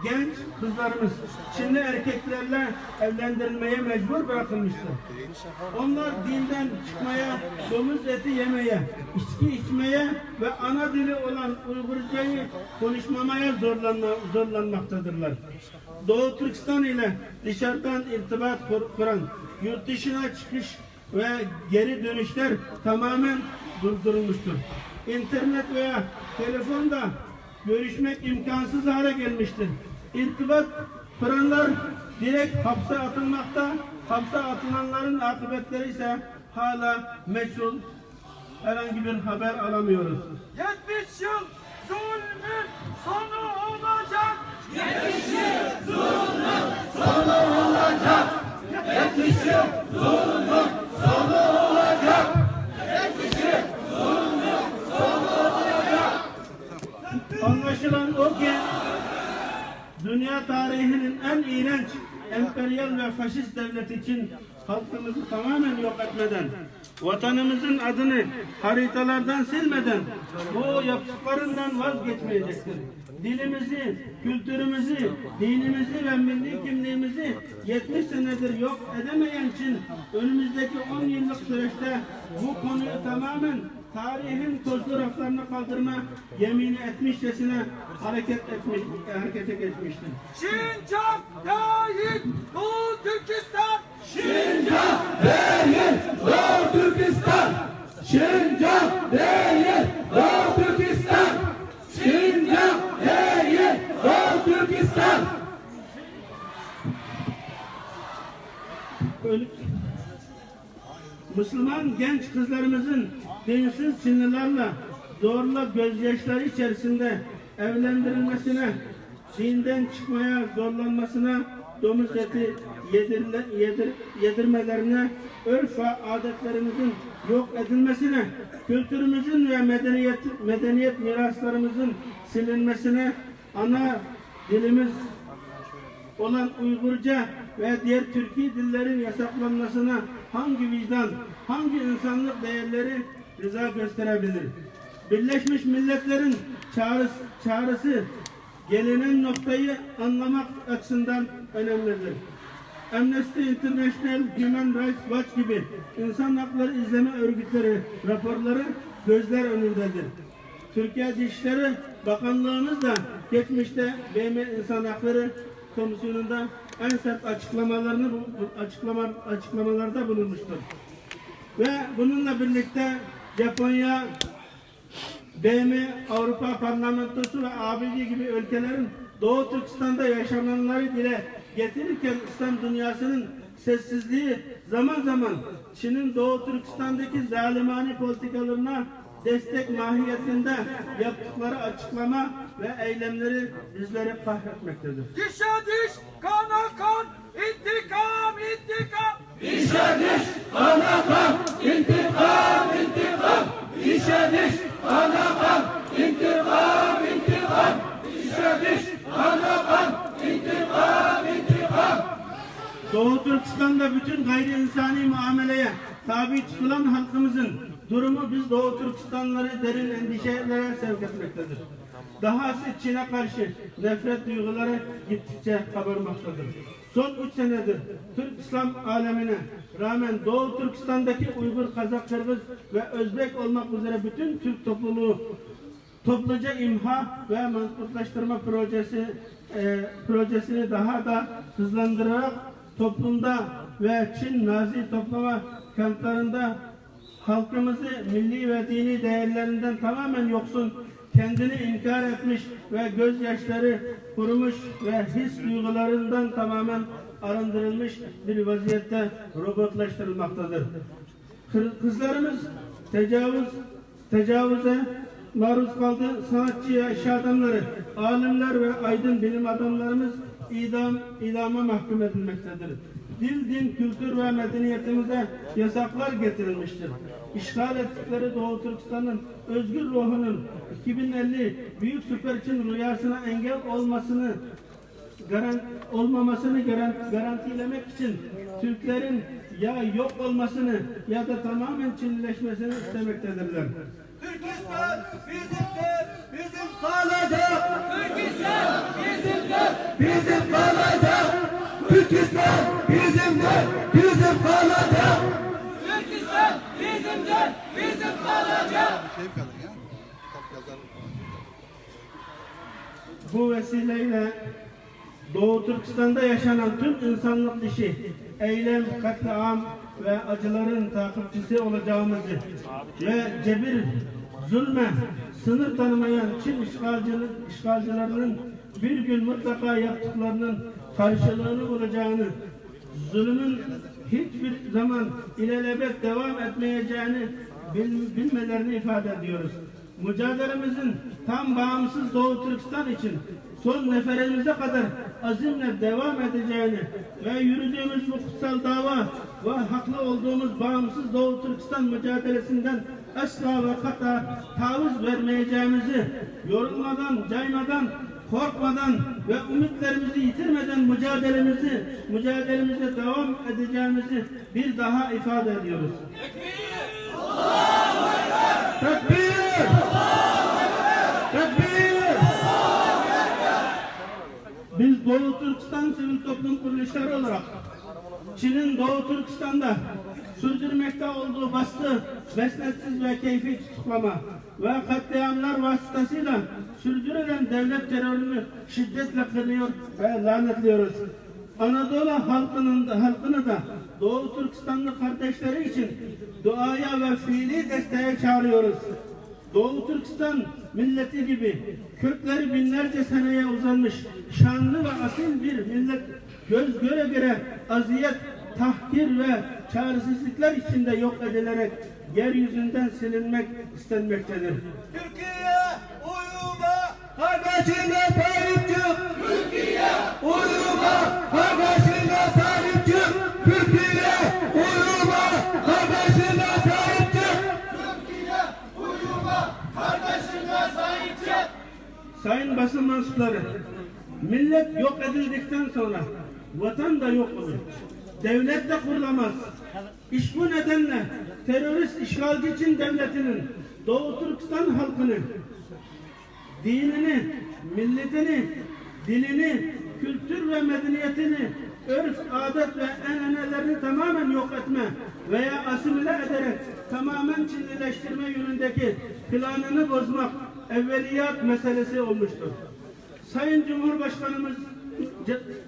Genç kızlarımız Çinli erkeklerle evlendirilmeye mecbur bırakılmıştır. Onlar dinden çıkmaya, domuz eti yemeye, içki içmeye ve ana dili olan Uygurcayı konuşmamaya zorlanmaktadırlar. Doğu Türkistan ile dışarıdan irtibat kuran, yurt dışına çıkış ve geri dönüşler tamamen durdurulmuştur. İnternet veya telefonda görüşmek imkansız hale gelmiştir. İrtibat kuranlar direkt hapse atılmakta, hapse atılanların akıbetleri ise hala meçhul, herhangi bir haber alamıyoruz. 70 yıl zulmün sonu olacak. 70 yıl zulmün sonu olacak! 70 yıl zulmün sonu olacak! 70 yıl zulmün sonu olacak! Anlaşılan o ki dünya tarihinin en iğrenç emperyal ve faşist devlet için halkımızı tamamen yok etmeden, vatanımızın adını haritalardan silmeden bu yaptıklarından vazgeçmeyecektir. Dilimizi, kültürümüzü, dinimizi ve milli kimliğimizi 70 senedir yok edemeyen Çin, önümüzdeki 10 yıllık süreçte bu konuyu tamamen tarihin tozlu raflarına kaldırma yemini etmişçesine harekete geçmiştir. Şincan değil Doğu Türkistan. Şincan değil Doğu Türkistan! Şincan değil Doğu Türkistan! Şincan değil Doğu Türkistan! Müslüman genç kızlarımızın dinsiz Çinlilerle zorla gözyaşları içerisinde evlendirilmesine, dinden çıkmaya zorlanmasına, domuz eti yedirmelerine, örf ve adetlerimizin yok edilmesine, kültürümüzün ve medeniyet miraslarımızın silinmesine, ana dilimiz olan Uygurca ve diğer Türkiye dillerin yasaklanmasına hangi vicdan, hangi insanlık değerleri rıza gösterebilir? Birleşmiş Milletler'in çağrısı gelinen noktayı anlamak açısından önemlidir. Amnesty International, Human Rights Watch gibi insan hakları izleme örgütleri raporları gözler önündedir. Türkiye Dışişleri Bakanlığımız da geçmişte BM İnsan Hakları Komisyonu'nda en sert açıklamalarda bulunmuştur. Ve bununla birlikte Japonya, BM, Avrupa Parlamentosu ve ABD gibi ülkelerin Doğu Türkistan'da yaşananları dile getirirken İslam dünyasının sessizliği zaman zaman Çin'in Doğu Türkistan'daki zalimane politikalarına destek mahiyetinde yaptıkları açıklama ve eylemleri bizleri kahretmektedir. Dişe diş, kana kan, intikam, intikam. Dişe diş, kana kan, intikam, intikam. Dişe diş, kana kan, intikam, intikam. Dişe diş, kana kan, intikam, intikam. Doğu Türkistan'da bütün gayri insani muameleye tabi tutulan halkımızın durumu biz Doğu Türkistanlıları derin endişelere sevk etmektedir. Dahası Çin'e karşı nefret duyguları gittikçe kabarmaktadır. Son 3 senedir Türk İslam alemine rağmen Doğu Türkistan'daki Uygur, Kazak, Kırgız ve Özbek olmak üzere bütün Türk topluluğu topluca imha ve mantıklaştırma projesini daha da hızlandırarak toplumda ve Çin Nazi toplama kamplarında halkımızı milli ve dini değerlerinden tamamen yoksun, kendini inkar etmiş ve gözyaşları kurumuş ve his duygularından tamamen arındırılmış bir vaziyette robotlaştırılmaktadır. Kızlarımız tecavüze maruz kaldı. Sanatçı, iş adamları, alimler ve aydın bilim adamlarımız idama mahkum edilmektedir. Dil, din, kültür ve medeniyetimize yasaklar getirilmiştir. İşgal ettikleri Doğu Türkistan'ın özgür ruhunun 2050 Büyük Süper Çin rüyasına engel olmamasını garantilemek için Türklerin ya yok olmasını ya da tamamen Çinleşmesini istemektedirler. Türkistan bizimdir, bizim Kalacak, Türkistan bizimdir. bizim kalacak. Türkistan bizimdir, bizim kalacak. Türkistan bizimdir, bizim kalacak. Bu vesileyle Doğu Türkistan'da yaşanan tüm insanlık dışı eylem, katliam ve acıların takipçisi olacağımızı ve cebir, zulme sınır tanımayan Çin işgalcilerinin bir gün mutlaka yaptıklarının karşılığını bulacağını, zulmün hiçbir zaman ilelebet devam etmeyeceğini bilmelerini ifade ediyoruz. Mücadelemizin tam bağımsız Doğu Türkistan için son neferimize kadar azimle devam edeceğini ve yürüdüğümüz bu kutsal dava ve haklı olduğumuz bağımsız Doğu Türkistan mücadelesinden asla ve kata taviz vermeyeceğimizi, yorulmadan, caymadan, korkmadan ve ümitlerimizi yitirmeden mücadelemize devam edeceğimizi bir daha ifade ediyoruz. Tekbir! Tekbir! Biz Doğu Türkistan sivil toplum kuruluşları olarak Çin'in Doğu Türkistan'da sürdürmekte olduğu baskı, mesnetsiz ve keyfi tutuklama ve katliamlar vasıtasıyla sürdürülen devlet terörünü şiddetle kınıyor ve lanetliyoruz. Anadolu halkını da Doğu Türkistanlı kardeşleri için duaya ve fiili desteğe çağırıyoruz. Doğu Türkistan milleti gibi kökleri binlerce seneye uzanmış şanlı ve asil bir millet göz göre göre aziyet, tahkir ve çaresizlikler içinde yok edilerek yeryüzünden silinmek istenmektedir. Türkiye uyuma, Kardeşine sahip çık! Türkiye Uyuma! Kardeşine sahip çık! Türkiye! Uyuma! Kardeşine sahip çık! Türkiye uyuma, kardeşine sahip çık. Sayın basın mensupları, millet yok edildikten sonra vatan da yok olur. Devlet de kurulamaz. İş bu nedenle terörist işgalci Çin devletinin Doğu Türkistan halkını, dinini, milletini, dilini, kültür ve medeniyetini, örf, adet ve enanelerini tamamen yok etme veya asimile ederek tamamen Çinlileştirme yönündeki planını bozmak, evveliyat meselesi olmuştur. Sayın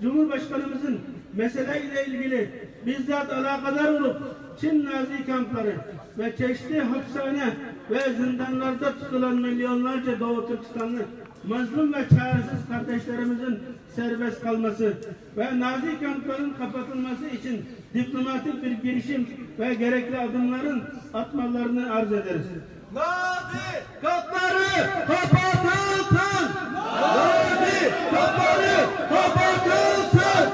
Cumhurbaşkanımızın meseleyle ilgili bizzat alakadar olup Çin Nazi kampları ve çeşitli hapishane ve zindanlarda tutulan milyonlarca Doğu Türkistanlı mazlum ve çaresiz kardeşlerimizin serbest kalması ve Nazi kampların kapatılması için diplomatik bir girişim ve gerekli adımların atmalarını arz ederiz. Nazi kapları kapatılsın! Nazi kapları kapatılsın!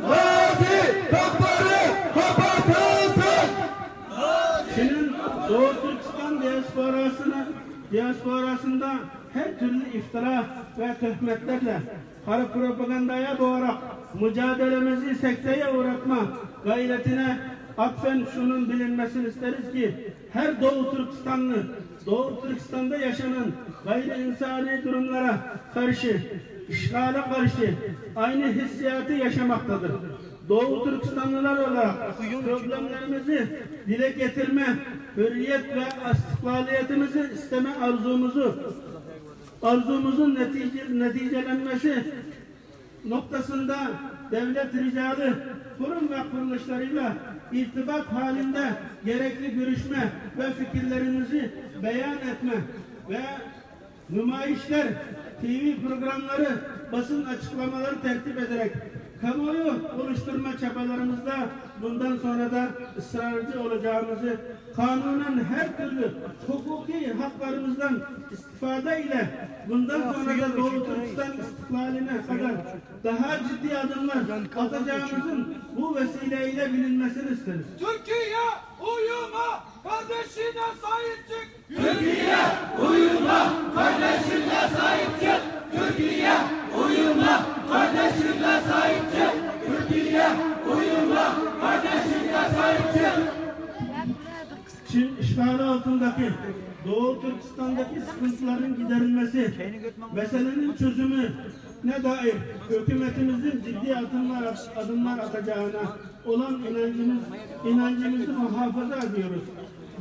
Nazi kapları kapatılsın! Çin'in Doğu Türkistan diasporasında her türlü iftira ve töhmetlerle kara propagandaya boğarak mücadelemizi sekteye uğratma gayretine atfen şunun bilinmesini isteriz ki her Doğu Türkistanlı Doğu Türkistan'da yaşanan gayri insani durumlara karşı, işgale karşı aynı hissiyatı yaşamaktadır. Doğu Türkistanlılar olarak problemlerimizi dile getirme, hürriyet ve istiklaliyetimizi isteme arzumuzun neticelenmesi noktasında devlet ricalı kurum ve kuruluşlarıyla irtibat halinde gerekli görüşme ve fikirlerimizi beyan etme ve nümayişler, TV programları, basın açıklamaları tertip ederek kamuoyu oluşturma çabalarımızda bundan sonra da ısrarcı olacağımızı, kanunen her türlü hukuki haklarımızdan istifade ile bundan sonra da Doğu Türkistan istiklaline kadar daha ciddi adımlar atacağımızın bu vesileyle bilinmesini isteriz. Türkiye uyuma, kardeşine sahip çık! Türkiye uyuma, kardeşine sahip çık. Türkiye uyuma, kardeşine sahip çık. Türkiye uyuma, kardeşine sahip çık. Çin işgali altındaki Doğu Türkistan'daki sıkıntıların giderilmesi, meselenin çözümü ne dair hükümetimizin ciddi adımlar atacağına olan inancımızı muhafaza ediyoruz.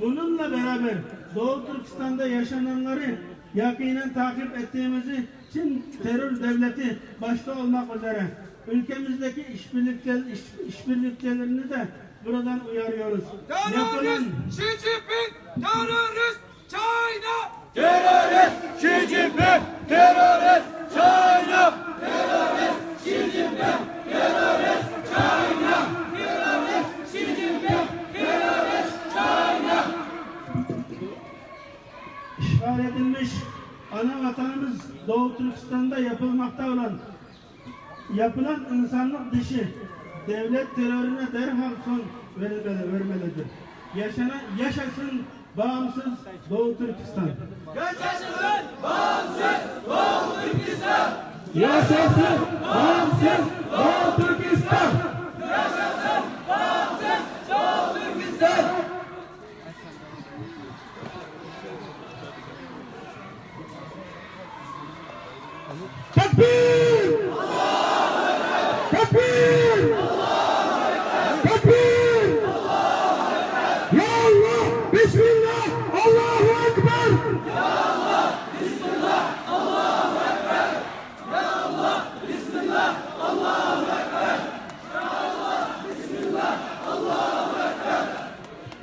Bununla beraber Doğu Türkistan'da yaşananları yakinen takip ettiğimizi Çin terör devleti başta olmak üzere ülkemizdeki işbirlikçilerini de buradan uyarıyoruz. Terörist Xi Jinping! Terörist China! Terörist Xi Jinping, terörist China. Terörist Xi Jinping, terörist China. Terörist Xi Jinping, terörist China. İşgal edilmiş ana vatanımız Doğu Türkistan'da yapılan insanlık dışı devlet terörüne derhal son vermelidir. Yaşasın bağımsız Doğu Türkistan. Yaşasın bağımsız Doğu Türkistan! Yaşasın bağımsız Doğu Türkistan! Yaşasın bağımsız Doğu Türkistan! Tekbir! Tekbir! Tekbir! Ya Allah! Bismillah! Allahu Ekber!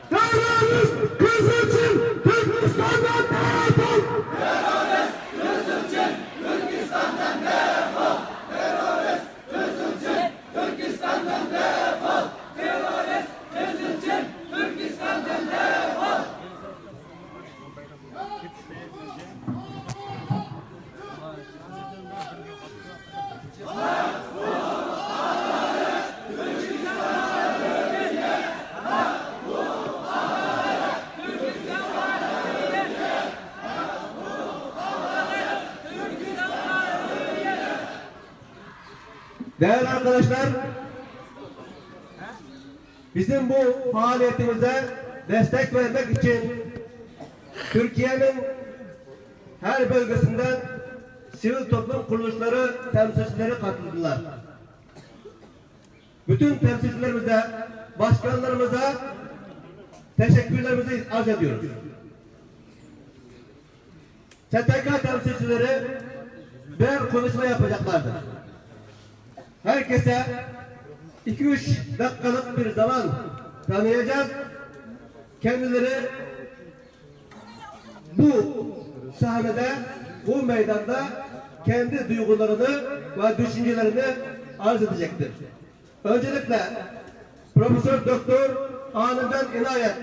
Terörist Kızılçin Türkistan'dan defol! Terörist Kızılçin Türkistan'dan defol. Terörist Kızılçin Türkistan'dan defol. Terörist Kızılçin Türkistan'dan defol. Değerli arkadaşlar, bizim bu faaliyetimize destek vermek için Türkiye'nin her bölgesinden sivil toplum kuruluşları temsilcileri katıldılar. Bütün temsilcilerimize, başkanlarımıza teşekkürlerimizi arz ediyoruz. STK temsilcileri birer konuşma yapacaklardır. Herkese 2-3 dakikalık bir zaman tanıyacağız. Kendileri bu sahnede, bu meydanda kendi duygularını ve düşüncelerini arz edecektir. Öncelikle Profesör Doktor Anından İnayet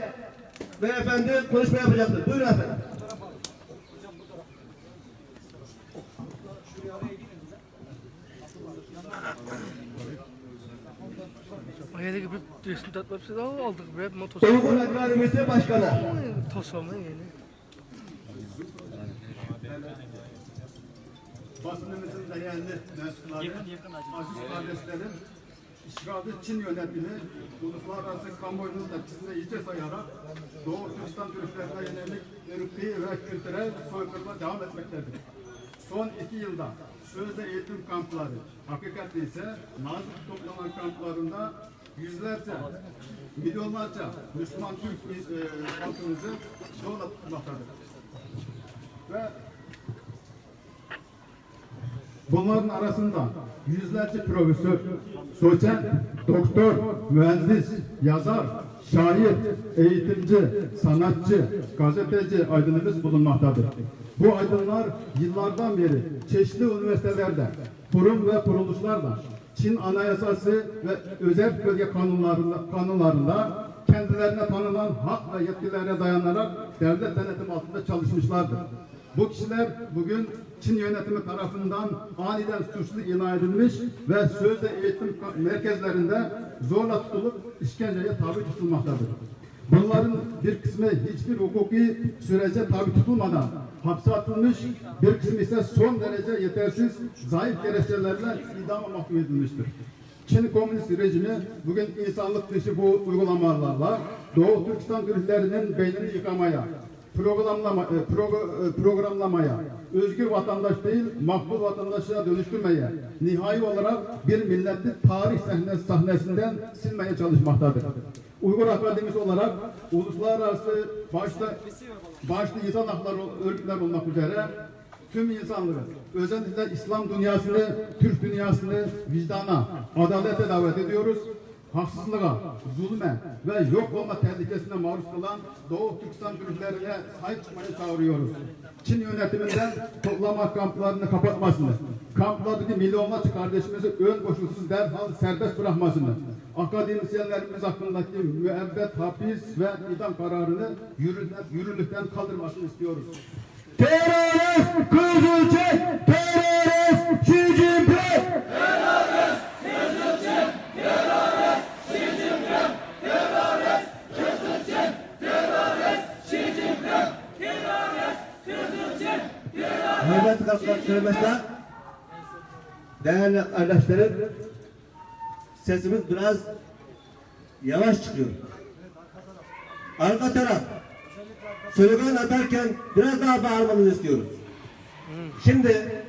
beyefendi konuşma yapacaktır. Buyurun efendim. Ayağda gibi resim tatlısı da aldık bre motos. Uygur Akademisi Başkanı. Tosama yani. Basınımızın değerli mensupları, aziz kardeşlerim, işgalci Çin yönetimi uluslararası kamuoyunun etkisinde iyice sayarak Doğu Türkistan Türklerine yönelik ırkî ve kültürel soykırıma devam etmektedir. Son 2 yılda sözde eğitim kampları, hakikatte ise nazik toplanan kamplarında yüzlerce, milyonlarca Müslüman Türk halkımızı zorla tutmaktadır. Ve bunların arasında yüzlerce profesör, doçent, doktor, mühendis, yazar, şair, eğitimci, sanatçı, gazeteci aydınımız bulunmaktadır. Bu aydınlar yıllardan beri çeşitli üniversitelerde, kurum ve kuruluşlarla Çin Anayasası ve özel bölge kanunlarında kendilerine tanınan hak ve yetkilere dayanarak devlet denetim altında çalışmışlardır. Bu kişiler bugün Çin yönetimi tarafından aniden suçlu ilan edilmiş ve sözde eğitim merkezlerinde zorla tutulup işkenceye tabi tutulmaktadır. Bunların bir kısmı hiçbir hukuki sürece tabi tutulmadan hapse atılmış, bir kısmı ise son derece yetersiz, zayıf gerekçelerle idama mahkum edilmiştir. Çin komünist rejimi bugün insanlık dışı bu uygulamalarla Doğu Türkistan Türklerinin beynini yıkamaya, programlamaya, özgür vatandaş değil, makbul vatandaşa dönüştürmeye, nihai olarak bir milleti tarih sahnesinden silmeye çalışmaktadır. Uygur Akademisi olarak uluslararası başta insan hakları örgütler olmak üzere tüm insanlığı, özellikle İslam dünyasını, Türk dünyasını vicdana, adalete davet ediyoruz. Haksızlığa, zulme ve yok olma tehlikesine maruz kalan Doğu Türkistan Türklerine sahip çıkmaya çağırıyoruz. Çin yönetiminden toplama kamplarını kapatmasını, kamplardaki milyonlarca kardeşimizi ön koşulsuz derhal serbest bırakmasını, akademisyenlerimiz hakkındaki müebbet hapis ve idam kararını yürürlükten kaldırmasını istiyoruz. Terörist Kızılçin! Terörist Xi Jinping! Terörist Kızılçin! Terörist Xi Jinping! Terörist Kızılçin! Terörist Xi Jinping! Terörist Kızılçin! Hürmetli arkadaşlar, değerli kardeşlerim, sesimiz biraz yavaş çıkıyor. Arka taraf slogan atarken biraz daha bağırmanızı istiyoruz. Şimdi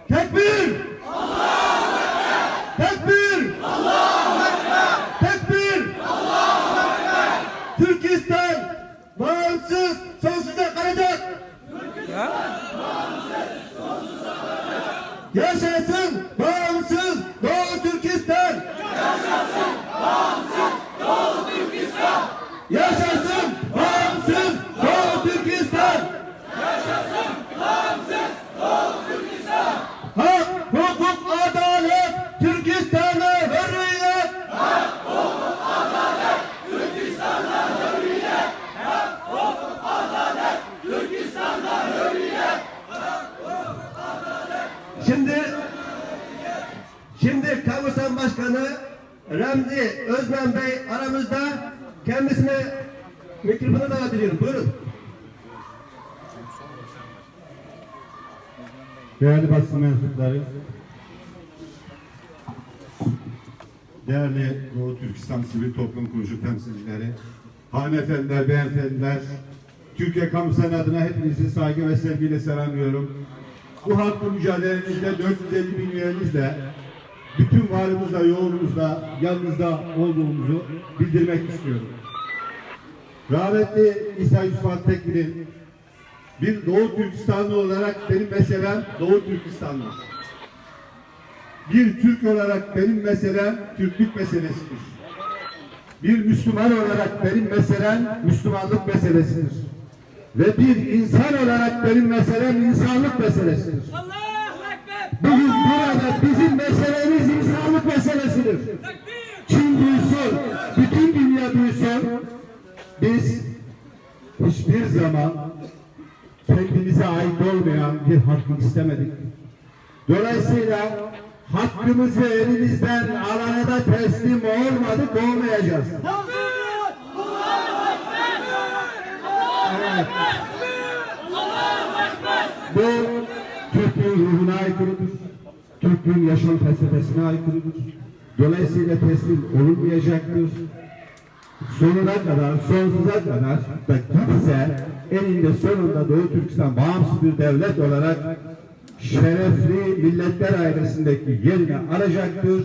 tekbir! Allahu Ekber! Tekbir! Allahu Ekber! Tekbir! Allahu Ekber! Türkistan bağımsız sonsuza kalacak! Yaşasın bağımsız Doğu Türkistan! Yaşasın bağımsız Doğu Türkistan! Yaşasın bağımsız Doğu Türkistan! Yaşasın bağımsız Doğu Türkistan! Hak, hukuk, adalet, Türkistan'a hürriyet! Hak, hukuk, adalet, Türkistan'da hürriyet! Hak, hukuk, adalet, Türkistan'da hürriyet! Şimdi Kamusan Başkanı Remzi Özmen Bey aramızda, kendisine mikrofonu davet ediyorum. Buyurun. Değerli basın mensupları, değerli Doğu Türkistan Sivil Toplum Kuruluşu temsilcileri, hanımefendiler, beyefendiler, Türkiye Kamu Senatı'na hepinizi saygı ve sevgiyle selamlıyorum. Bu haklı mücadelemizde 450 bin üyemizle, bütün varlığımızla, yoğunluğumuzla, yanınızda olduğumuzu bildirmek istiyorum. Rahmetli İsa Yusuf Tekbil'in Bir Doğu Türkistanlı olarak benim meselem Doğu Türkistanlı. Bir Türk olarak benim meselem Türklük meselesidir. Bir Müslüman olarak benim meselem Müslümanlık meselesidir. Ve bir insan olarak benim meselem insanlık meselesidir. Bugün burada bizim meselemiz insanlık meselesidir. Çin duysun, bütün dünya duysun, biz hiçbir zaman kendimize ait olmayan bir hakkı istemedik. Dolayısıyla hakkımızı elimizden alana da teslim olmadık, olmayacağız. Evet. Bu Türklüğün ruhuna aykırıdır. Türklüğün yaşam felsefesine aykırıdır. Dolayısıyla teslim olunmayacaktır. Sonuna kadar, sonsuza kadar da gitse eninde sonunda Doğu Türkistan bağımsız bir devlet olarak şerefli milletler ailesindeki yerini alacaktır.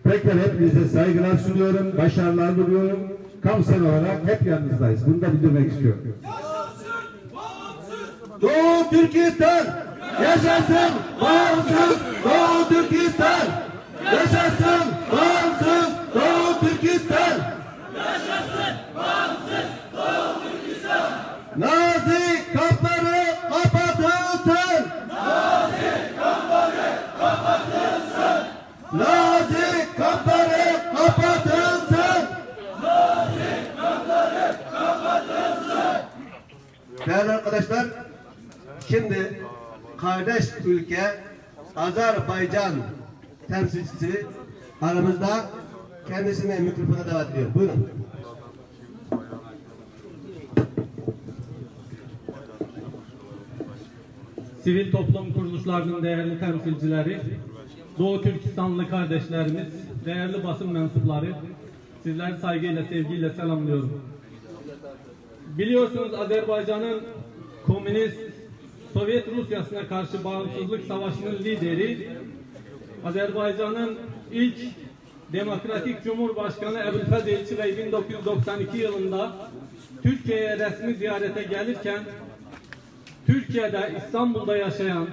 Tekrar hepinize saygılar sunuyorum, başarılar diliyorum. Kamusen olarak hep yanınızdayız. Bunu da bildirmek istiyorum. Doğu Türkistan yaşasın, bağımsız Doğu Türkistan yaşasın, bağımsız Doğu Türkistan Yaşasın bağımsız Doğu Türkistan. Nazi kampları kapatılsın. Nazi kampları kapatılsın. Nazi kampları kapatılsın. Nazi kampları kapatılsın. Değerli arkadaşlar, şimdi kardeş ülke Azerbaycan temsilcisi aramızda, kendisine mikrofona davet ediyor. Buyurun. Sivil toplum kuruluşlarının değerli temsilcileri, Doğu Türkistanlı kardeşlerimiz, değerli basın mensupları, sizleri saygıyla, sevgiyle selamlıyorum. Biliyorsunuz Azerbaycan'ın komünist Sovyet Rusyası'na karşı bağımsızlık savaşının lideri, Azerbaycan'ın ilk demokratik Cumhurbaşkanı Ebülfez Elçibey 1992 yılında Türkiye'ye resmi ziyarete gelirken, Türkiye'de İstanbul'da yaşayan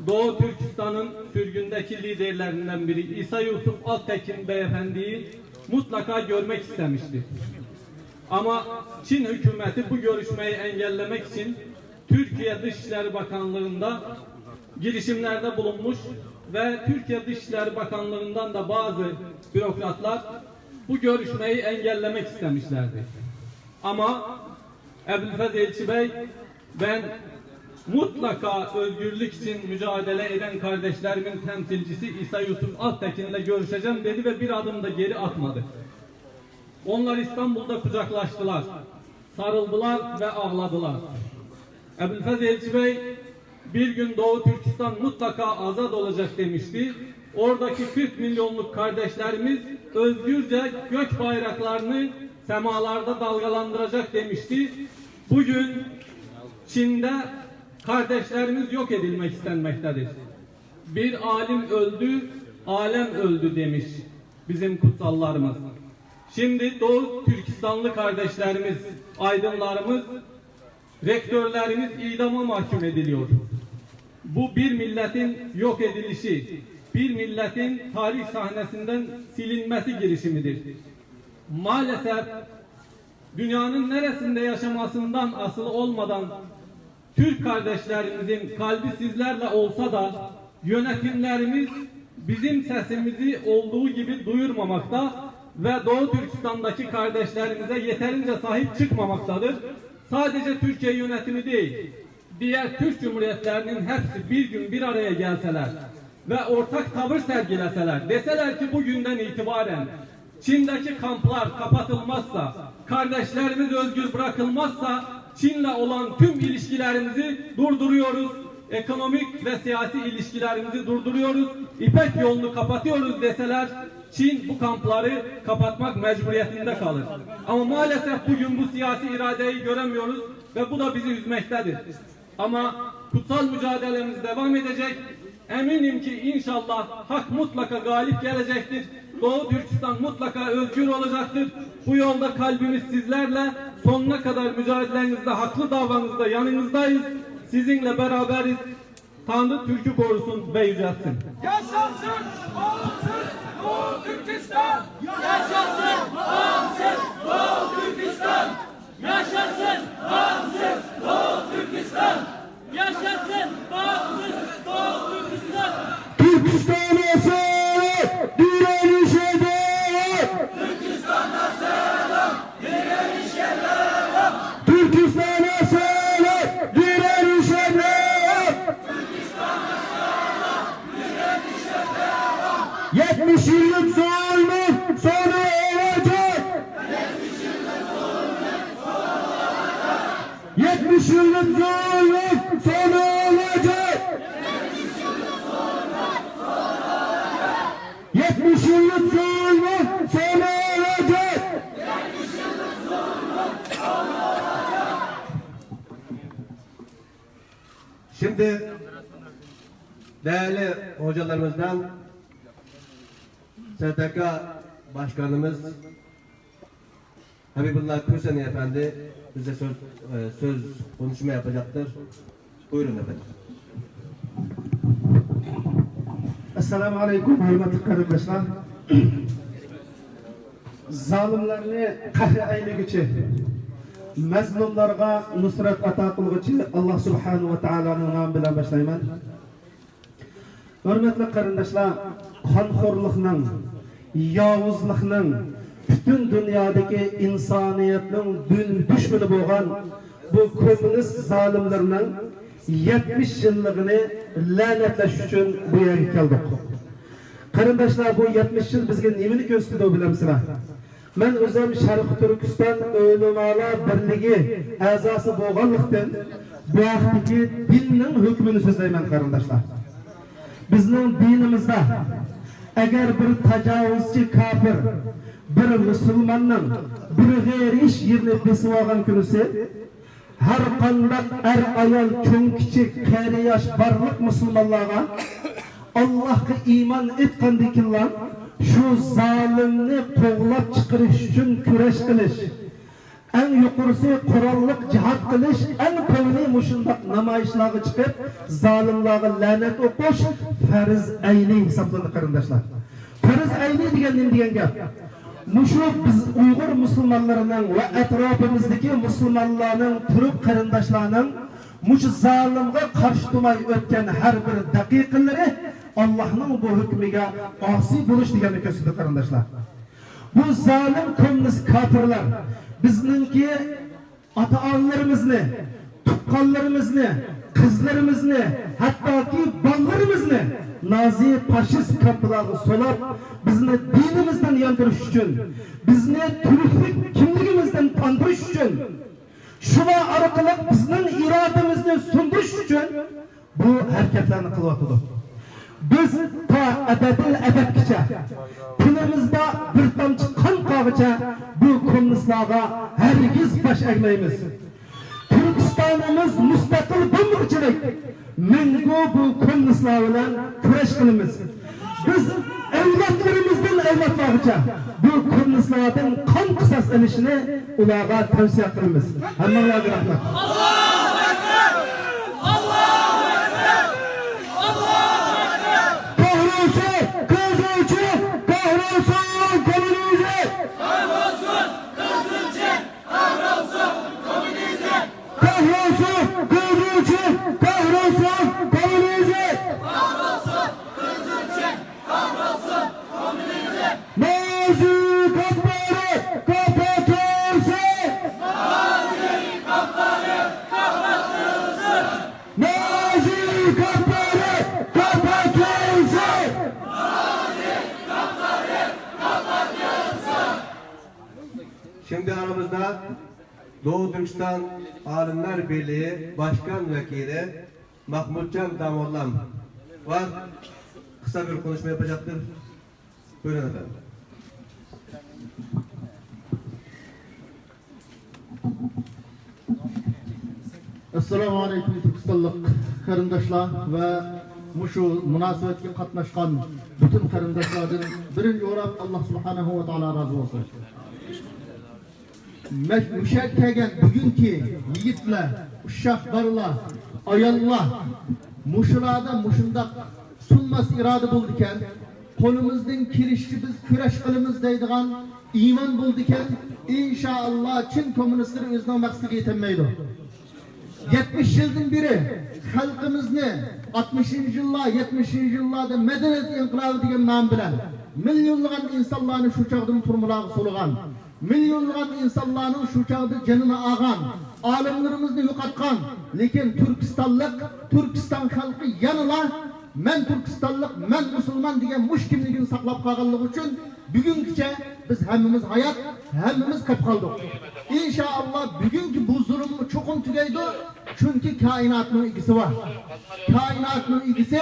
Doğu Türkistan'ın sürgündeki liderlerinden biri İsa Yusuf Altekin beyefendiyi mutlaka görmek istemişti. Ama Çin hükümeti bu görüşmeyi engellemek için Türkiye Dışişleri Bakanlığı'nda girişimlerde bulunmuş ve Türkiye Dışişleri Bakanlığı'ndan da bazı bürokratlar bu görüşmeyi engellemek istemişlerdi. Ama Ebülfez Elçibey, ben mutlaka özgürlük için mücadele eden kardeşlerimin temsilcisi İsa Yusuf Altekin'le görüşeceğim dedi ve bir adım da geri atmadı. Onlar İstanbul'da kucaklaştılar, sarıldılar ve ağladılar. Ebülfez Elçibey bir gün Doğu Türkistan mutlaka azat olacak demişti. Oradaki 40 milyonluk kardeşlerimiz özgürce gök bayraklarını semalarda dalgalandıracak demişti. Bugün Çin'de kardeşlerimiz yok edilmek istenmektedir. Bir alim öldü, alem öldü demiş bizim kutsallarımız. Şimdi Doğu Türkistanlı kardeşlerimiz, aydınlarımız, rektörlerimiz idama mahkum ediliyor. Bu bir milletin yok edilişi, bir milletin tarih sahnesinden silinmesi girişimidir. Maalesef dünyanın neresinde yaşamasından asılı olmadan Türk kardeşlerimizin kalbi sizlerle olsa da yönetimlerimiz bizim sesimizi olduğu gibi duyurmamakta ve Doğu Türkistan'daki kardeşlerimize yeterince sahip çıkmamaktadır. Sadece Türkiye yönetimi değil, diğer Türk Cumhuriyetlerinin hepsi bir gün bir araya gelseler ve ortak tavır sergileseler, deseler ki bugünden itibaren Çin'deki kamplar kapatılmazsa, kardeşlerimiz özgür bırakılmazsa Çin'le olan tüm ilişkilerimizi durduruyoruz, ekonomik ve siyasi ilişkilerimizi durduruyoruz, İpek yolunu kapatıyoruz deseler, Çin bu kampları kapatmak mecburiyetinde kalır. Ama maalesef bugün bu siyasi iradeyi göremiyoruz ve bu da bizi üzmektedir. Ama kutsal mücadelemiz devam edecek. Eminim ki inşallah hak mutlaka galip gelecektir. Doğu Türkistan mutlaka özgür olacaktır. Bu yolda kalbimiz sizlerle, sonuna kadar mücadelenizde, haklı davanızda yanınızdayız. sizinle beraberiz. Tanrı Türk'ü korusun ve yüceltsin. Yaşasın bağımsız Doğu Türkistan! Yaşasın bağımsız Doğu Türkistan! Yaşasın bağımsız Doğu Türkistan! Yaşasın bağımsız Doğu Türkistan! Türkistan'a selam, direnişe devam. Türkistan'a selam, direnişe devam! Türkistan'a selam, direnişe devam. Türkistan'a selam, direnişe devam! 70 yıllık zulmün sonu olacak. 70 yıllık zulmün sonu olacak. 70 yıllık zulmün sonu olacak. Şimdi değerli hocalarımızdan STK Başkanımız Habibullah Köseni Efendi bize söz konuşma yapacaktır. Buyurun efendim. Assalamu alaikum hürmetli kardeşler. Zalimlerini kahre aylıgıcı, mazlumlarga nusrat ata kılgıcı Allah subhanahu ve ta'ala'nın namı bilen başlayman. Hürmetli kardeşler, kanxorluqning, yavuzluqning, bütün dünyadaki insaniyetin düşmanı bo'lgan bu komünist zalimlerinin 70 yıllığını lanetlash uchun bu yerga keldik. Kardeşler, bu 70 yıl bizga nimani ko'rsatdi bilamsizlar? Men o'zim Sharq Turkiston Ulamolar birligi a'zosi bo'lganlikdan bu vaqtdagi dinning hukmini so'zlayman kardeşler. Bizning dinimizda agar bir tajovuzchi kafir bir musulmonning bir g'ayri ish yerini besib olgan kunisi har qanday ayol cho'ng kichik qari yosh barliq musulmonlarga Allohga iymon etgandikinlar shu zolimni qo'g'lab chiqarish uchun kurash qilish, en yuqorisi qurolliq jihad qilish, en ko'ngli mushundaq namoyishlarga chiqib zolimlarga la'nat o'qish farz ayni hisoblanadi qarindoshlar. Farz ayni degan nima degan gap? Mushu biz Uyg'ur musulmonlarining va atrofimizdagi musulmonlarning turib qarindoshlarning mush zolimga qarshi turmay o'tgan har bir daqiqalari Allah'ның bu hükmüge asi buluş degeni ko'rsatdi qarindoshlar. Bu zalim komünist kafirlar bizninki ata-onalarimizni, tuqqanlarimizni, qizlarimizni, hattoki bolalarimizni nazi faşist kamplarga solab, bizni dinimizdan yandirish uchun, bizni turklik kimligimizdan tandirish uchun, shular orqali bizning irodamizni sundirish uchun bu harakatlarni qilyapti. Biz ta ebedil ebedkice, günümüzde bir damcı kan kağıca bu komünistlara hergiz baş eğmeyimiz. Türkistan'ımız müstakil bulmurçilik, mengo bu komünistlarla küreş kılımız. Biz evlatlarımızdan evlatlarca bu komünistlardan kan kısas elişini ulağa tavsiye kılımız. Hemen Allah'a rahmet. Şimdi aramızda Doğu Türkistan Alimler Birliği Başkan Vekili Mahmutcan Damollam var. Kısa bir konuşma yapacaktır. Buyurun efendim. Assalamu alaikum Türkistanlık karındaşlar ve muşu münasebetki katnaşkan bütün karındaşlardan birinci olarak Allah subhanahu ve ta'ala razı olsun. Müşerkegen bugünkü yigitler, uşak barılar, ayallah muşulada muşunda sunmas irade bulduken kolumuzdan kirişçi biz küreş kılımız deydiğen iman bulduken inşallah Çin komünistleri özüne maksatı yetemeydi. 70 yıldan biri halkımızı 60. yıllar 70. yıllarda medeniyet inkılabı degan nam bilen milyonlagan insanlarını şu çağda turmulağı soluğan milyonlagan insanların şu çağda canını ağan alimlerimizni yo'qotgan lekin Türkistan halkı yanıla men Türkistanlık men musulman degan mush kimligini saqlab qolganligi uchun bugungacha biz hammamiz hayot hammamiz qolib qoldik. İnşallah bugünkü bu zulmni cho'qim tugaydi chunki koinotning egisi bor. Koinotning egisi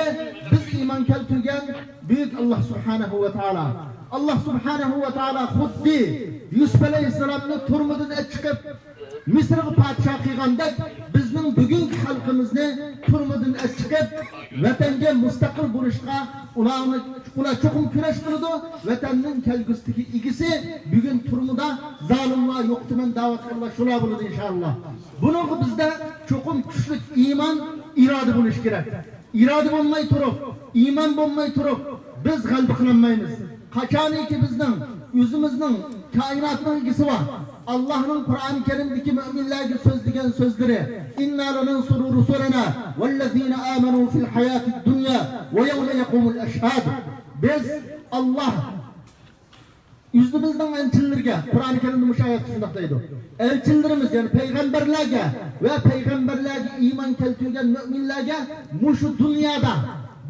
biz iymon keltirgan buyuk Allah subhanahu va taolo. Allah subhanahu va taolo xuddi Yusuf alayhissalomni turmudan chiqib Misrga podshoh qilgandek bizning bugungi xalqimizni turmudan chiqib vatanga mustaqil bo'lishga ular cho'qim kurash qiladi. Vatanning kelgusidagi egisi bugun turmuda zolimlar yo'q degan da'vat qilib shular bo'ladi inshaalloh. Buning bizda cho'qim kuchli iymon, iroda bo'lish kerak. Iroda bo'lmay turib, iymon bo'lmay turib biz g'alaba qilolmaymiz. Qachoniki bizning o'zimizning koinotning egisi bor. Allah'ın Kur'an-ı Kerim'deki müminlerge sözlügen sözleri İnna lenansuru rusulena vellezine amenu fil hayatid dunya ve yevme yekumul eşhad. Biz Allah yüzümüzden elçilerge Kur'an-ı Kerim'de müşahit şundaktaydı. Elçilerimiz yani peygamberlerge ve peygamberlerge iman keltirgen müminlerge muşu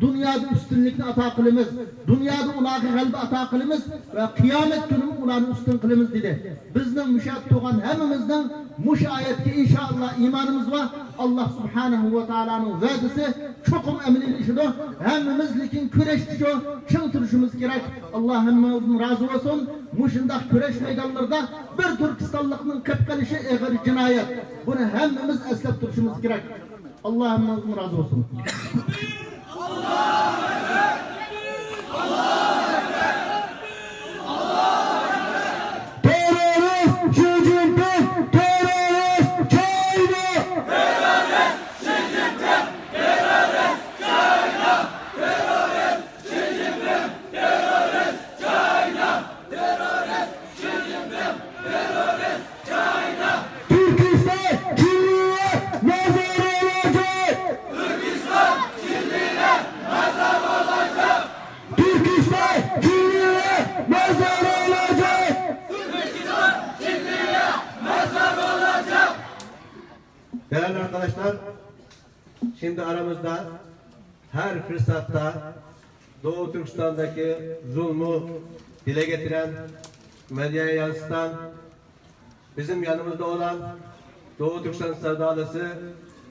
dünyada üstünlükni ata kılımız, dünyada ularga g'alaba ata kılımız ve kıyamet günü ularni üstün kılımız dedi. Bizning müşahit tuğan hemimizden muş ayetki inşallah imanımız var. Allah subhanahu ve taola'nın va'disi çokum emin işidir. Hemimiz lekin küreştiş o, çın turuşumuz gerek. Allah hemmimizden razı olsun. Muşundaq küreş meydanlarda bir Türkistanlıkның kıpkılışı eğer cinayet. Bunu hemmimiz eslep turuşumuz gerek. Allah hemmimizden razı olsun. Değerli arkadaşlar, şimdi aramızda her fırsatta Doğu Türkistan'daki zulmü dile getiren, medyaya yansıtan, bizim yanımızda olan Doğu Türkistan sevdalısı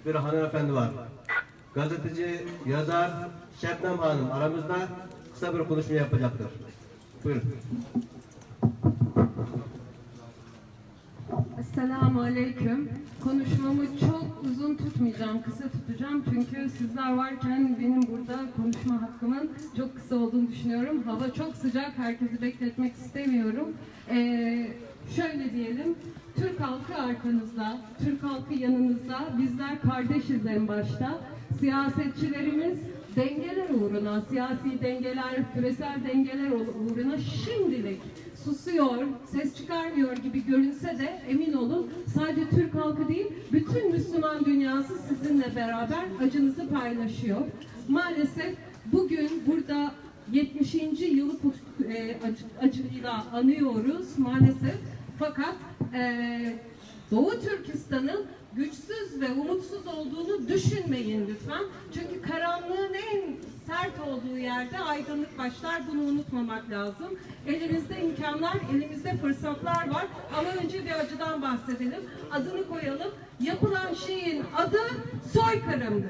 bir hanımefendi var. Gazeteci, yazar Şebnem Hanım aramızda kısa bir konuşma yapacaktır. Buyurun. Esselamu Aleyküm. Konuşmamı çok uzun tutmayacağım, kısa tutacağım. Çünkü sizler varken benim burada konuşma hakkımın çok kısa olduğunu düşünüyorum. Hava çok sıcak, herkesi bekletmek istemiyorum. Şöyle diyelim, Türk halkı arkanızda, Türk halkı yanınızda, bizler kardeşiz en başta. Siyasetçilerimiz dengeler uğruna, siyasi dengeler, küresel dengeler uğruna şimdilik susuyor, ses çıkarmıyor gibi görünse de emin olun sadece Türk halkı değil, bütün Müslüman dünyası sizinle beraber acınızı paylaşıyor. Maalesef bugün burada 70. yılı acıyla anıyoruz maalesef. Fakat Doğu Türkistan'ın güçsüz ve umutsuz olduğunu düşünmeyin lütfen. Çünkü karanlığın en sert olduğu yerde aydınlık başlar. Bunu unutmamak lazım. Elimizde imkanlar, elimizde fırsatlar var. Ama önce bir acıdan bahsedelim. Adını koyalım. Yapılan şeyin adı soykırımdır.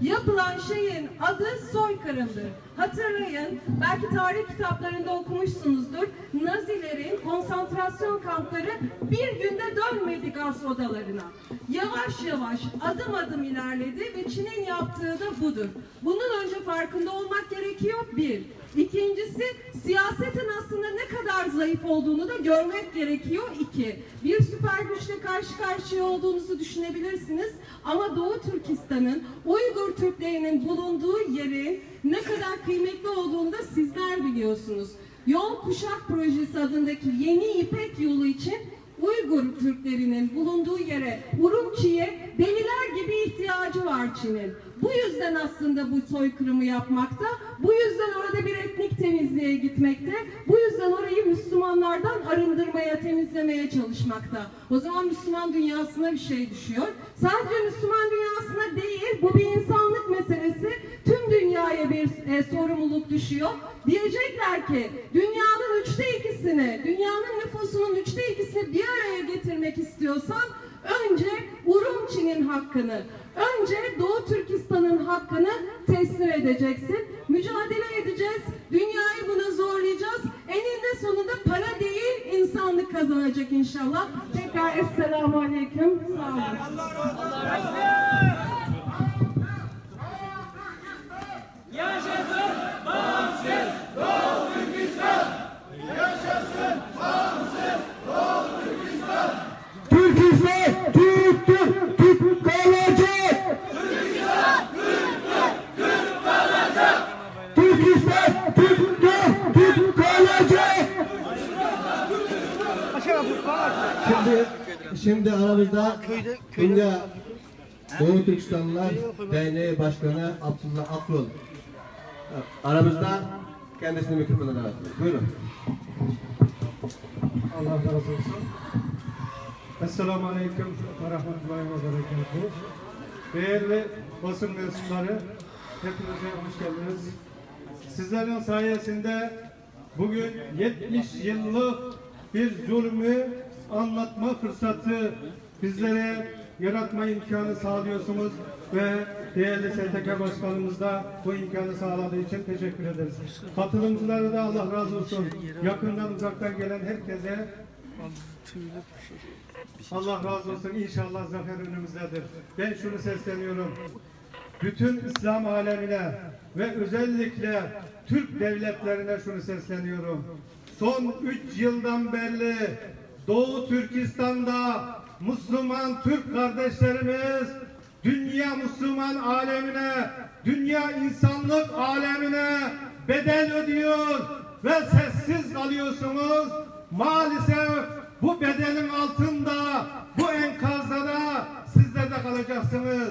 Yapılan şeyin adı soykırımdır. Hatırlayın, belki tarih kitaplarında okumuşsunuzdur. Nazilerin konsantrasyon kampları bir günde dönmedi gaz odalarına. Yavaş yavaş, adım adım ilerledi ve Çin'in yaptığı da budur. Bunun önce farkında olmak gerekiyor. Bir. İkincisi, siyasetin aslında ne kadar zayıf olduğunu da görmek gerekiyor. 2. Bir süper güçle karşı karşıya olduğunuzu düşünebilirsiniz. Ama Doğu Türkistan'ın, Uygur Türklerinin bulunduğu yerin ne kadar kıymetli olduğunu da sizler biliyorsunuz. Yol Kuşak Projesi adındaki yeni İpek yolu için Uygur Türklerinin bulunduğu yere, Urumçi'ye deliler gibi ihtiyacı var Çin'in. Bu yüzden aslında bu soykırımı yapmakta, bu yüzden orada bir etnik temizliğe gitmekte, bu yüzden orayı Müslümanlardan arındırmaya, temizlemeye çalışmakta. O zaman Müslüman dünyasına bir şey düşüyor. Sadece Müslüman dünyasına değil, bu bir insanlık meselesi. Tüm dünyaya bir sorumluluk düşüyor. Diyecekler ki dünyanın 2'sini, dünyanın nüfusunun 2'sini bir araya getirmek istiyorsan önce Urumçi'nin hakkını, önce Doğu Türkistan'ın hakkını teslim edeceksin. Mücadele edeceğiz. Dünyayı buna zorlayacağız. Eninde sonunda para değil, insanlık kazanacak inşallah. Tekrar Esselamu Aleyküm. Sağ olun. Yaşasın bağımsız Doğu Türkistan! Yaşasın bağımsız Doğu Türkistan! Türkistan, Türk kalacak. Türkistan, Türk kalacak! Türkistan, Türk kalacak. Şimdi aramızda Dünya Doğu Türkistanlılar Derneği Başkanı Abdullah Akrol aramızda, kendisini mikrofona davet ediyoruz. Buyurun. Allah razı olsun. Esselamu Aleyküm ve Rahmetullahi ve Berekatuhu. Değerli basın mensupları, hepinize hoş geldiniz. Sizlerin sayesinde bugün 70 yıllık bir zulmü anlatma fırsatı bizlere yaratma imkanı sağlıyorsunuz ve değerli STK Başkanımız da bu imkanı sağladığı için teşekkür ederiz. Katılımcılara da Allah razı olsun. Yakından uzaktan gelen herkese Allah razı olsun. İnşallah zafer önümüzdedir. Ben şunu sesleniyorum. Bütün İslam alemine ve özellikle Türk devletlerine şunu sesleniyorum. Son 3 yıldan beri Doğu Türkistan'da Müslüman Türk kardeşlerimiz dünya Müslüman alemine, dünya insanlık alemine bedel ödüyor ve sessiz kalıyorsunuz. Maalesef bu bedelin altında, bu enkazda da sizler de kalacaksınız.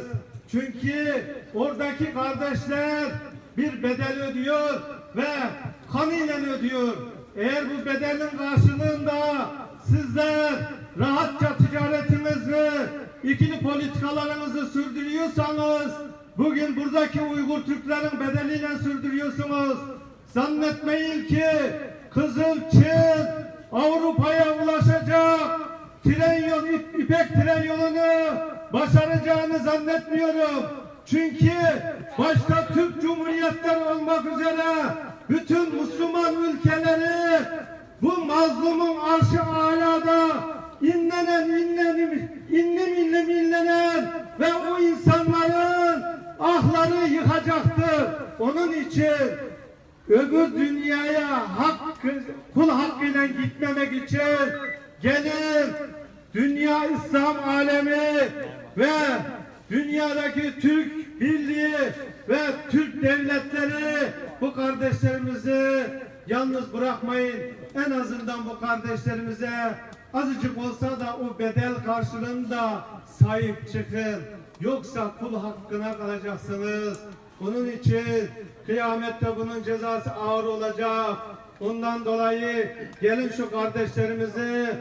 Çünkü oradaki kardeşler bir bedel ödüyor ve kanıyla ödüyor. Eğer bu bedelin karşılığında sizler rahatça ticaretinizi, ikili politikalarınızı sürdürüyorsanız, bugün buradaki Uygur Türklerin bedeliyle sürdürüyorsunuz. Zannetmeyin ki Kızıl Çin Avrupa'ya ulaşacak tren yolu, İpek tren yolunu başaracağını zannetmiyorum. Çünkü başta Türk Cumhuriyetleri olmak üzere bütün Müslüman ülkeleri bu mazlumun arşı alada inlenen ve o insanların ahları yıkacaktır. Onun için öbür dünyaya kul hakkıyla gitmemek için gelin dünya İslam alemi ve dünyadaki Türk Birliği ve Türk devletleri bu kardeşlerimizi yalnız bırakmayın. En azından bu kardeşlerimize azıcık olsa da o bedel karşılığında sahip çıkın. Yoksa kul hakkına kalacaksınız. Onun için kıyamette bunun cezası ağır olacak. Ondan dolayı gelin şu kardeşlerimize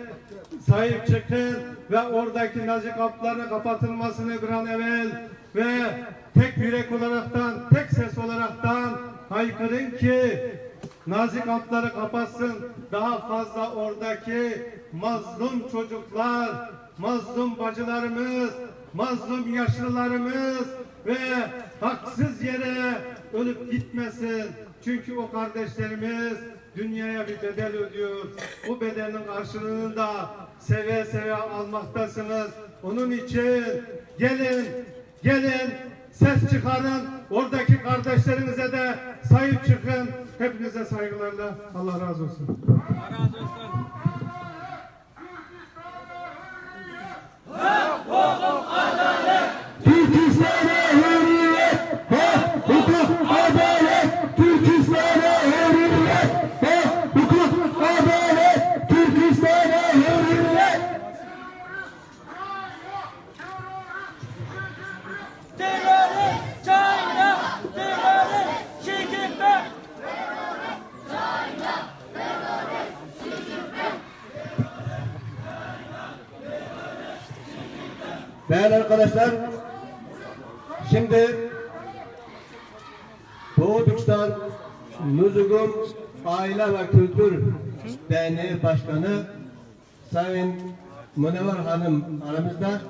sahip çıkın ve oradaki nazik kapların kapatılmasını bir an evvel ve tek yürek olaraktan, tek ses olaraktan haykırın ki nazik kapları kapatsın. Daha fazla oradaki mazlum çocuklar, mazlum bacılarımız, mazlum yaşlılarımız ve haksız yere ölüp gitmesin. Çünkü o kardeşlerimiz dünyaya bir bedel ödüyor. Bu bedelin karşılığını da seve seve almaktasınız. Onun için gelin ses çıkarın. Oradaki kardeşlerinize de sahip çıkın. Hepinize saygılarla. Allah razı olsun. Allah razı olsun. Türkistan'a hürriyet ve hukuk adalet. Türkistan'a hürriyet ve hukuk adalet. Türkistan'a hürriyet. Terörist China, terörist Xi Jinping. Değerli arkadaşlar, şimdi Doğu Türkistan Nuzugum Aile ve Kültür Derneği Başkanı Sayın Münevver Hanım aramızda.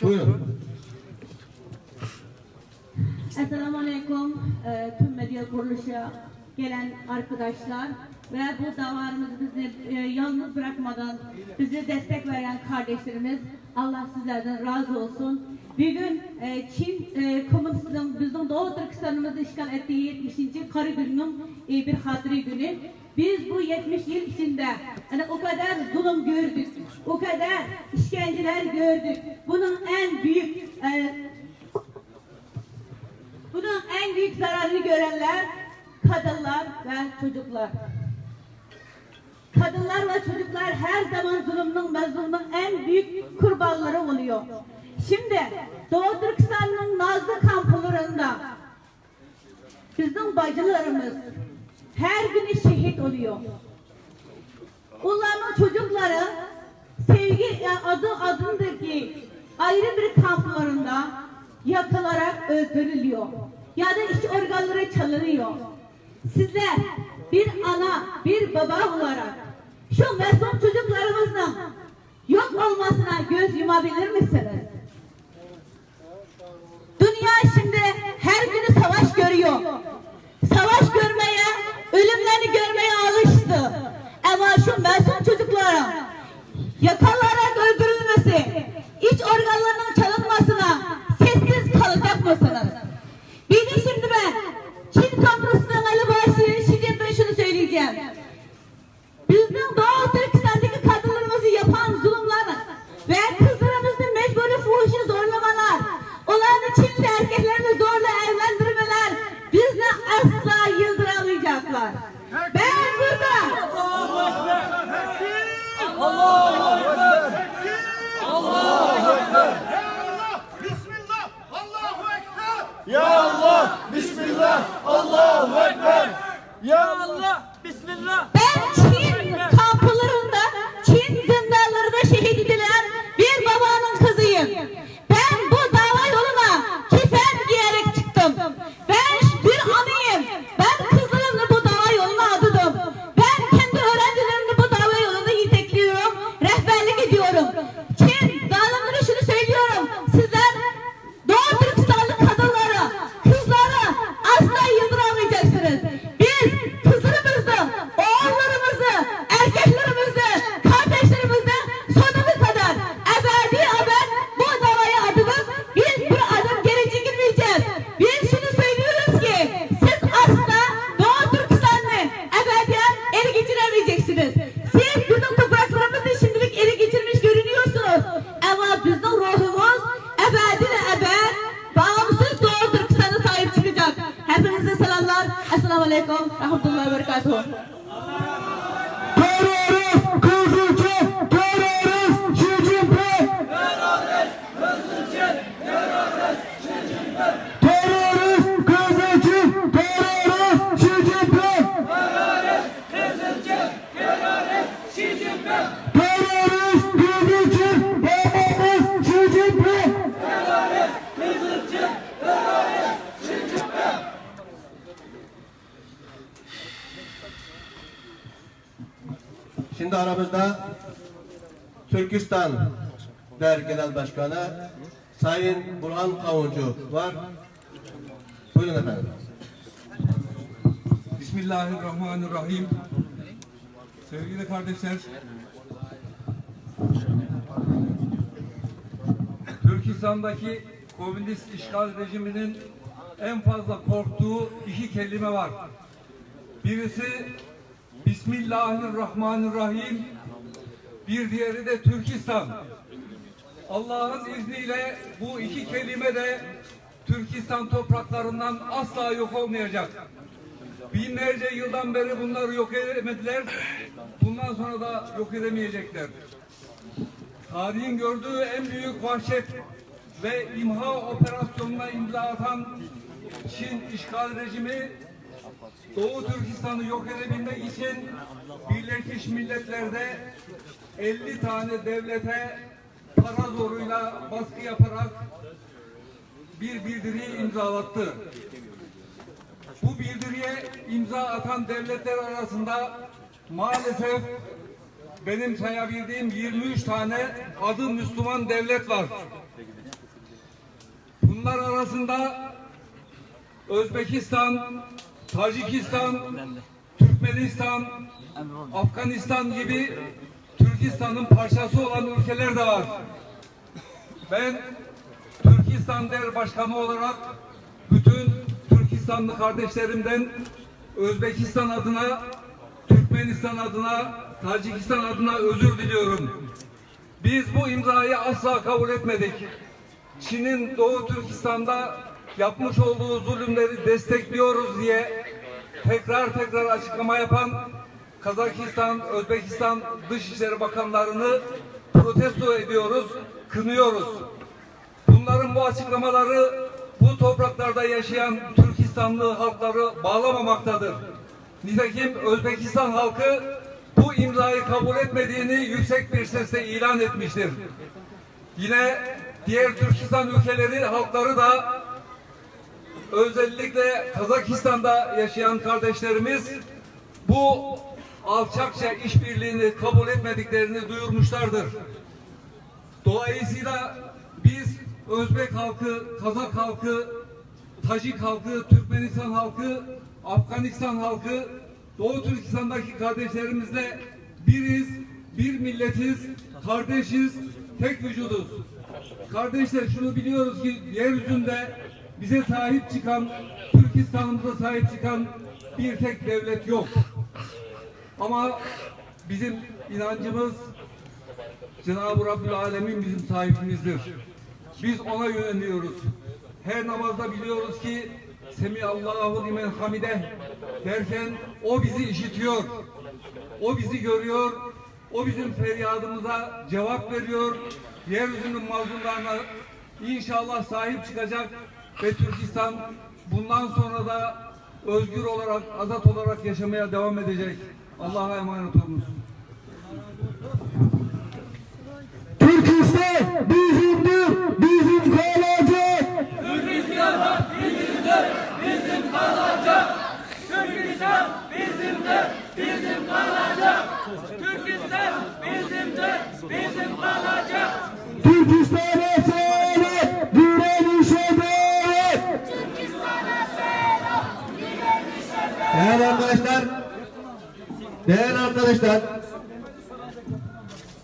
Buyurun. Esselamu Aleyküm tüm medya kuruluşa gelen arkadaşlar ve bu davarımızı bizi yalnız bırakmadan bize destek veren kardeşlerimiz, Allah sizlerden razı olsun. Bugün Çin komünistinin bizim Doğu Türkistan'ımızı işgal ettiği 70. Karı gününün bir hatırı günü. Biz bu 70 yıl içinde yani o kadar zulüm gördük, o kadar işkenceler gördük. Bunun en büyük zararını görenler kadınlar ve çocuklar. Kadınlar ve çocuklar her zaman zulümün, mazlumun en büyük kurbanları oluyor. Şimdi Doğu Türkistan'ın Nazlı kamplarında bizim bacılarımız her gün şehit oluyor. Onların çocukları sevgi adındaki ayrı bir kamplarında yakılarak öldürülüyor. Ya da iç organları çalınıyor. Sizler bir ana, bir baba olarak şu mesut çocuklarımızın yok olmasına göz yumabilir misiniz? Dünya şimdi her günü savaş görüyor. Savaş görmeye, ölümlerini görmeye alıştı. Ama şu mesut çocuklara yakalarak öldürülmesi, iç organlarının çalınmasına sessiz kalacak mısınız? Bir de şimdi ben Çin kampüsünden Ali Başı, Xi Jinping şunu söyleyeceğim. Bizim Doğu Türkistan'daki kadınlarımızı yapan zulümler ve kızlarımızı mecburi fuhuşu zorlamalar, onların Çinli erkeklerini zorla evlendirmeler bizi asla yıldıramayacaklar. Ben burada Allahu Ekber! Allahu Ekber! Bismillah! Allahu Ekber! Ya Allah! Bismillah! Allahu Ekber! Ya Allah! Bismillah! Ben Çin kamplarında, Çin zindanlarında şehit edilen bir babanın kızıyım. Ben bu dava yoluna kefen giyerek çıktım. Ben bir anıyım. Ben kızlarımla bu dava yoluna adadım. Ben kendi öğrencilerimle bu dava yolunu yetekliyorum, rehberlik ediyorum. Çin zalimlere şunu söylüyorum. Sizler Doğu Türkistanlı kadınları, kızları asla yıldıramayacaksınız. Biz kızlarımızı, oğullarımızı, erkeklerimizi, kardeşlerimizi sonuna kadar ebedi abad bu davaya adımız biz bir adım geri çekilmeyeceğiz. Biz şunu söylüyoruz ki siz asla Doğu Türkistan'ı ebediyen ele geçiremeyeceksiniz. Siz bizim topraklarımızı şimdilik ele geçirmiş görünüyorsunuz. Ama bizim ruhumuz ebediyle ebed bağımsız Doğu Türkistan'a sahip çıkacak. Hepinize selamlar. Esselamu Aleyküm. Rahmetullahi ve Berekatuhu. Terörist kızılcı, terörist Xi Jinping. Terörist kızılcı, terörist Xi Jinping. Terörist kızılcı, terörist Xi Jinping. Şimdi aramızda Türkistan Genel Başkanı Sayın Burhan Kavuncu var. Buyurun efendim. Bismillahirrahmanirrahim. Sevgili kardeşler, Türkistan'daki komünist işgal rejiminin en fazla korktuğu iki kelime var. Birisi Bismillahirrahmanirrahim, bir diğeri de Türkistan. Allah'ın izniyle bu iki kelime de Türkistan topraklarından asla yok olmayacak. Binlerce yıldan beri bunları yok edemediler. Bundan sonra da yok edemeyecekler. Tarihin gördüğü en büyük vahşet ve imha operasyonuna imza atan Çin işgal rejimi Doğu Türkistan'ı yok edebilmek için Birleşmiş Milletler'de 50 tane devlete para zoruyla baskı yaparak bir bildiri imzalattı. Bu bildiriye imza atan devletler arasında maalesef benim sayabildiğim 23 tane adı Müslüman devlet var. Bunlar arasında Özbekistan, Tacikistan, Türkmenistan, Afganistan gibi Türkistan'ın parçası olan ülkeler de var. Ben Türkistan Der Başkanı olarak bütün Türkistanlı kardeşlerimden Özbekistan adına, Türkmenistan adına, Tacikistan adına özür diliyorum. Biz bu imzayı asla kabul etmedik. Çin'in Doğu Türkistan'da yapmış olduğu zulümleri destekliyoruz diye tekrar açıklama yapan Kazakistan, Özbekistan Dışişleri Bakanlarını protesto ediyoruz, kınıyoruz. Bunların bu açıklamaları bu topraklarda yaşayan Türkistanlı halkları bağlamamaktadır. Nitekim Özbekistan halkı bu imzayı kabul etmediğini yüksek bir sesle ilan etmiştir. Yine diğer Türkistan ülkeleri halkları da özellikle Kazakistan'da yaşayan kardeşlerimiz bu alçakça işbirliğini kabul etmediklerini duyurmuşlardır. Dolayısıyla biz Özbek halkı, Kazak halkı, Tacik halkı, Türkmenistan halkı, Afganistan halkı, Doğu Türkistan'daki kardeşlerimizle biriz, bir milletiz, kardeşiz, tek vücuduz. Kardeşler, şunu biliyoruz ki yeryüzünde bize sahip çıkan, Türkistan'ımıza sahip çıkan bir tek devlet yok. Ama bizim inancımız Cenab-ı Rabbül Alemin bizim sahibimizdir. Biz ona yöneliyoruz. Her namazda biliyoruz ki Semiallahu limen hamideh derken o bizi işitiyor. O bizi görüyor. O bizim feryadımıza cevap veriyor. Yeryüzünün mazlumlarına inşallah sahip çıkacak ve Türkistan bundan sonra da özgür olarak, azat olarak yaşamaya devam edecek. Allah'a emanet olunuz. Türkistan bizimdir, bizim kalacak. Türkistan bizimdir, bizim kalacak. Türkistan bizimdir, bizim kalacak. Türkistan bizimdir, bizim kalacak. Türkistan'a selam, direnişe davet. Türkistan'a selam, direnişe davet. Değerli arkadaşlar,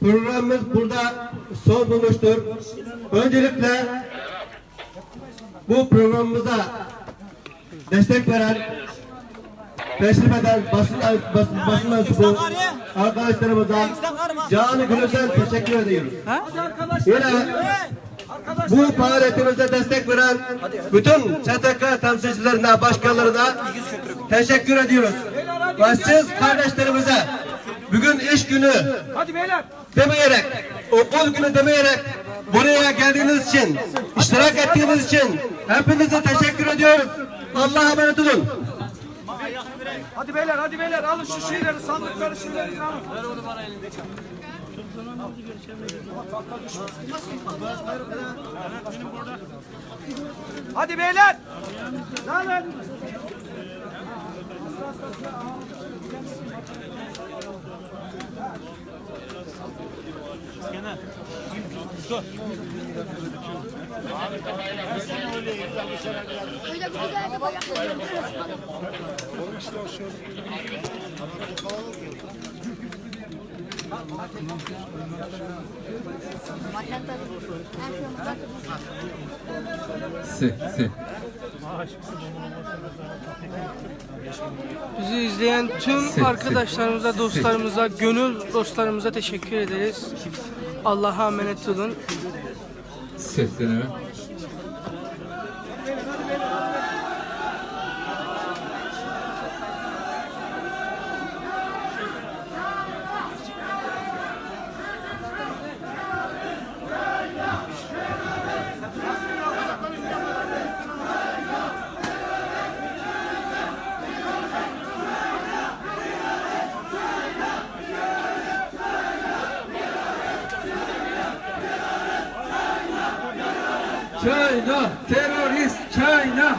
programımız burada son bulmuştur. Öncelikle bu programımıza destek veren, teşrif eden basın mensubu arkadaşlarımıza canı gönülden teşekkür ediyoruz. Yine bu faaliyetimize destek veren bütün STK temsilcilerine, başkanlarına teşekkür ediyoruz. Ve siz kardeşlerimize bugün iş günü demeyerek, okul günü demeyerek buraya geldiğiniz için, iştirak ettiğiniz için hepinize teşekkür ediyoruz. Allah'a emanet olun. Hadi beyler alın şu şeyleri, sandıkları, şeyleri alın. Ver onu bana elindeki. Hadi beyler. Alın. Kenan. Dur. Bizi izleyen tüm arkadaşlarımıza, dostlarımıza, gönül dostlarımıza teşekkür ederiz. Allah'a emanet olun. China, terörist China.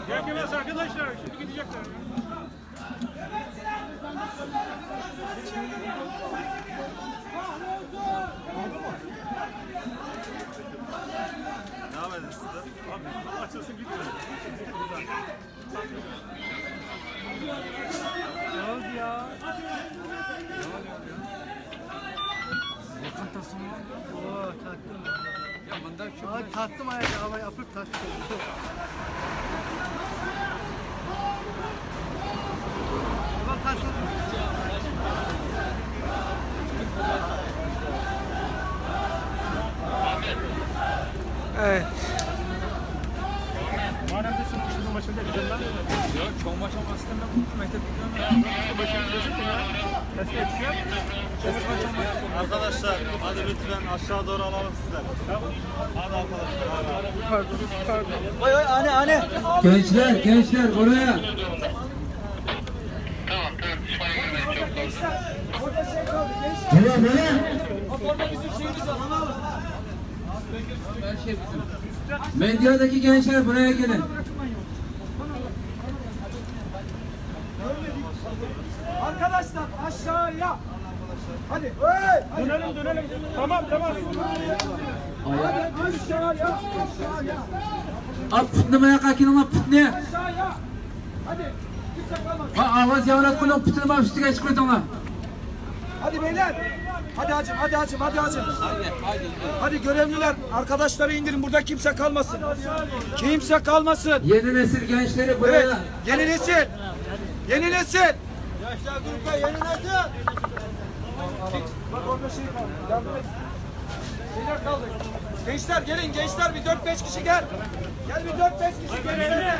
Gelmez arkadaşlar, şimdi gidecekler. Devam edin siz de. Abi açılsın gidiyor. Ne oldu ya? Lokantası mı? Oo taktım. Ya bundan çok... Taktım ayağı, havayı apıp taktım. Evet. Madem de sınıfın başında gidenler mi? Yok, çoğun başında aslında mektep gidiyorum. Başında gidiyorsun ya. Test yetişiyor. Arkadaşlar, hadi lütfen aşağı doğru alalım sizler. Hadi arkadaşlar. Pardon. Oy oy anne. Gençler buraya. Böyle. Medyadaki gençler buraya gelin. Arkadaşlar aşağıya. Hadi. Dönelim. Tamam. Hadi aşağıya. At putlamaya kalkın ama putne. Aşağıya. Hadi. Kimse kalmasın. Avaz yavrat kulun putlama üstüne çıkıyordun. Hadi beyler. Hadi hacım. Hadi görevliler arkadaşları indirin, burada kimse kalmasın. Kimse kalmasın. Yeni nesil gençleri buraya. Evet. Yeni nesil. Yaşlar grupta yeni nesil. Bak orada şey kaldı. Yardım et. Şeyler kaldı. Gençler gelin, bir 4-5 kişi gel. Gel bir 4-5 kişi gel.